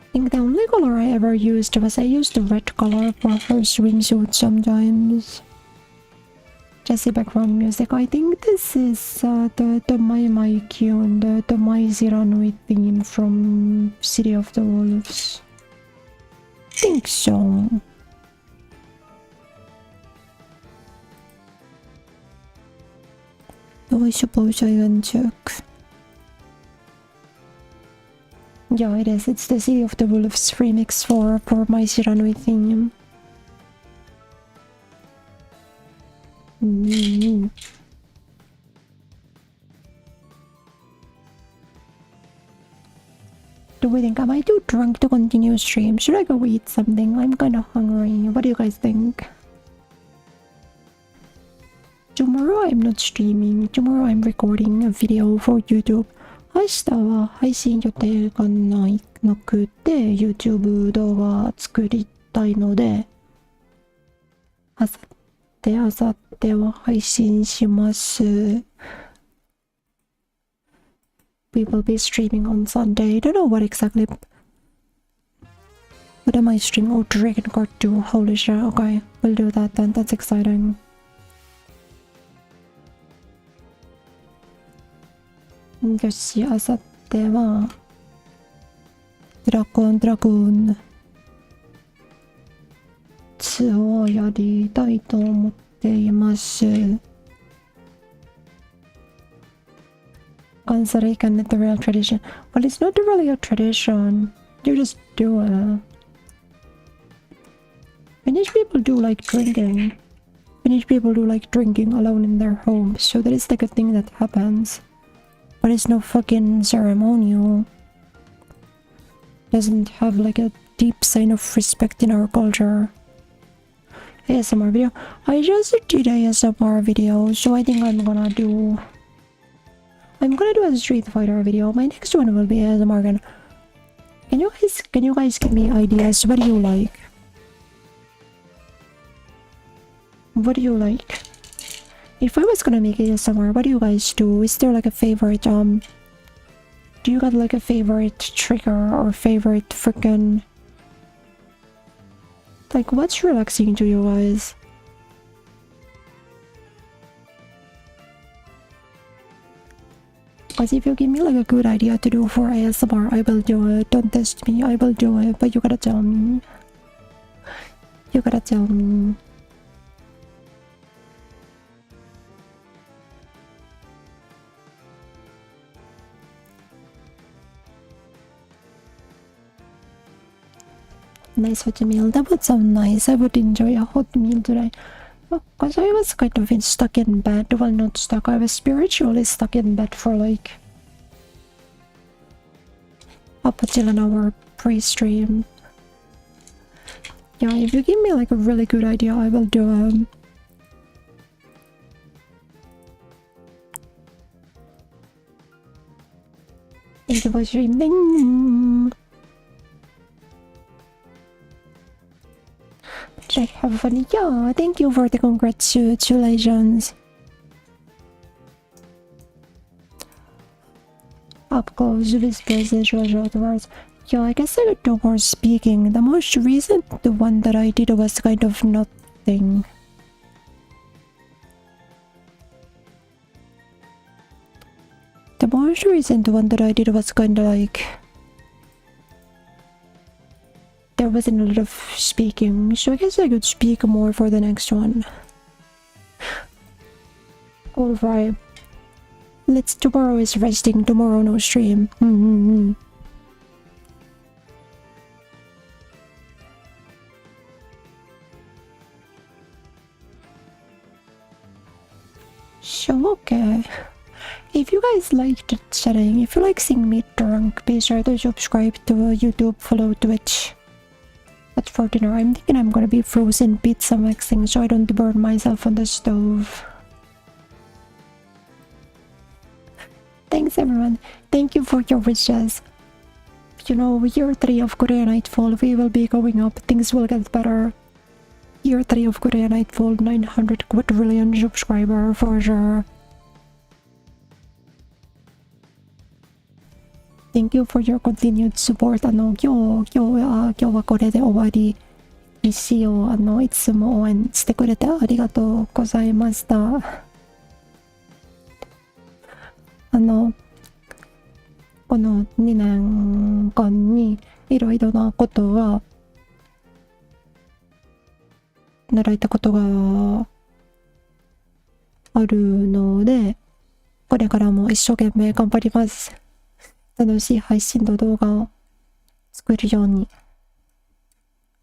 I think the only color I ever used was I used the red color for her swimsuit sometimes. Jesse background music. I think this is the My Q and the My Ziranui theme from City of the Wolves. I think so. Though I suppose I can check. Yeah, it is. It's the City of the Wolves remix for My Ziranui theme. do we think? Am I too drunk to continue stream? Should I go eat something? I'm kind of hungry. What do you guys think? Tomorrow I'm not streaming. Tomorrow I'm recording a video for YouTube. 明日は配信予定がなくて YouTube 動画作りたいので、あさっては配信します。We will be streaming on Sunday. I don't know what exactly. What am I streaming? Oh, Dragon Guard 2. Holy shit. Okay, we'll do that then. That's exciting. Yoshi, あさってはドラゴン2をやりたいと思っています。Consider it the real tradition. Well, it's not really a tradition. You just do it. Finnish people do like drinking. Finnish people do like drinking alone in their homes, so that is like a thing that happens. But it's no fucking ceremonial. Doesn't have like a deep sign of respect in our culture. ASMR video. I just did ASMR video, so I think I'm gonna do a Street Fighter video. My next one will be ASMR again. Can you guys give me ideas? What do you like? What do you like? If I was gonna make ASMR, what do you guys do? Is there like a favorite do you got like a favorite trigger or favorite freaking, like, what's relaxing to you guys? Because if you give me like a good idea to do for ASMR, I will do it. Don't test me, I will do it, but you gotta tell me. You gotta tell me. Nice hot meal. That would sound nice. I would enjoy a hot meal today. Because I was kind of stuck in bed. Well, not stuck. I was spiritually stuck in bed for like up until an hour pre-stream. Yeah, if you give me like a really good idea, I will do it. Thank you for streaming. Like, have fun. Yeah, thank you for the congratulations. Up close, this message was afterwards. Yeah, I guess I could do more speaking. The most recent one that I did was kind of nothing. The most recent one that I did was kind of like, there wasn't a lot of speaking, so I guess I could speak more for the next one. Alright. Tomorrow is resting, tomorrow no stream. So, okay. If you guys liked chatting, if you like seeing me drunk, be sure to subscribe to YouTube, follow Twitch. But for dinner, I'm thinking I'm gonna be frozen pizza mixing so I don't burn myself on the stove. Thanks everyone. Thank you for your wishes. You know, year 3 of Kureya Nightfall, we will be going up. Things will get better. Year 3 of Kureya Nightfall, 900 quadrillion subscriber for sure. Thank you for your continued support. 今日はこれで終わりにしよう。いつも応援してくれてありがとうございました。この2年間にいろいろなことが習えたことがあるので、これからも一生懸命頑張ります。楽しい配信の動画を作るように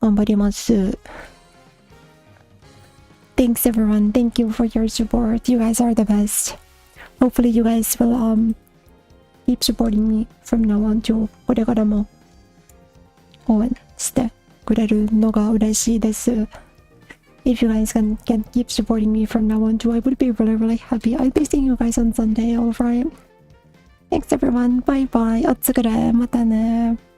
頑張ります。Thanks everyone. Thank you for your support. You guys are the best. Hopefully you guys will keep supporting me from now on to これからも応援してくれるのが嬉しいです。If you guys can keep supporting me from now on too, I would be really, really happy. I'll be seeing you guys on Sunday, alright? Thanks everyone. Bye bye. おつくれ。またね。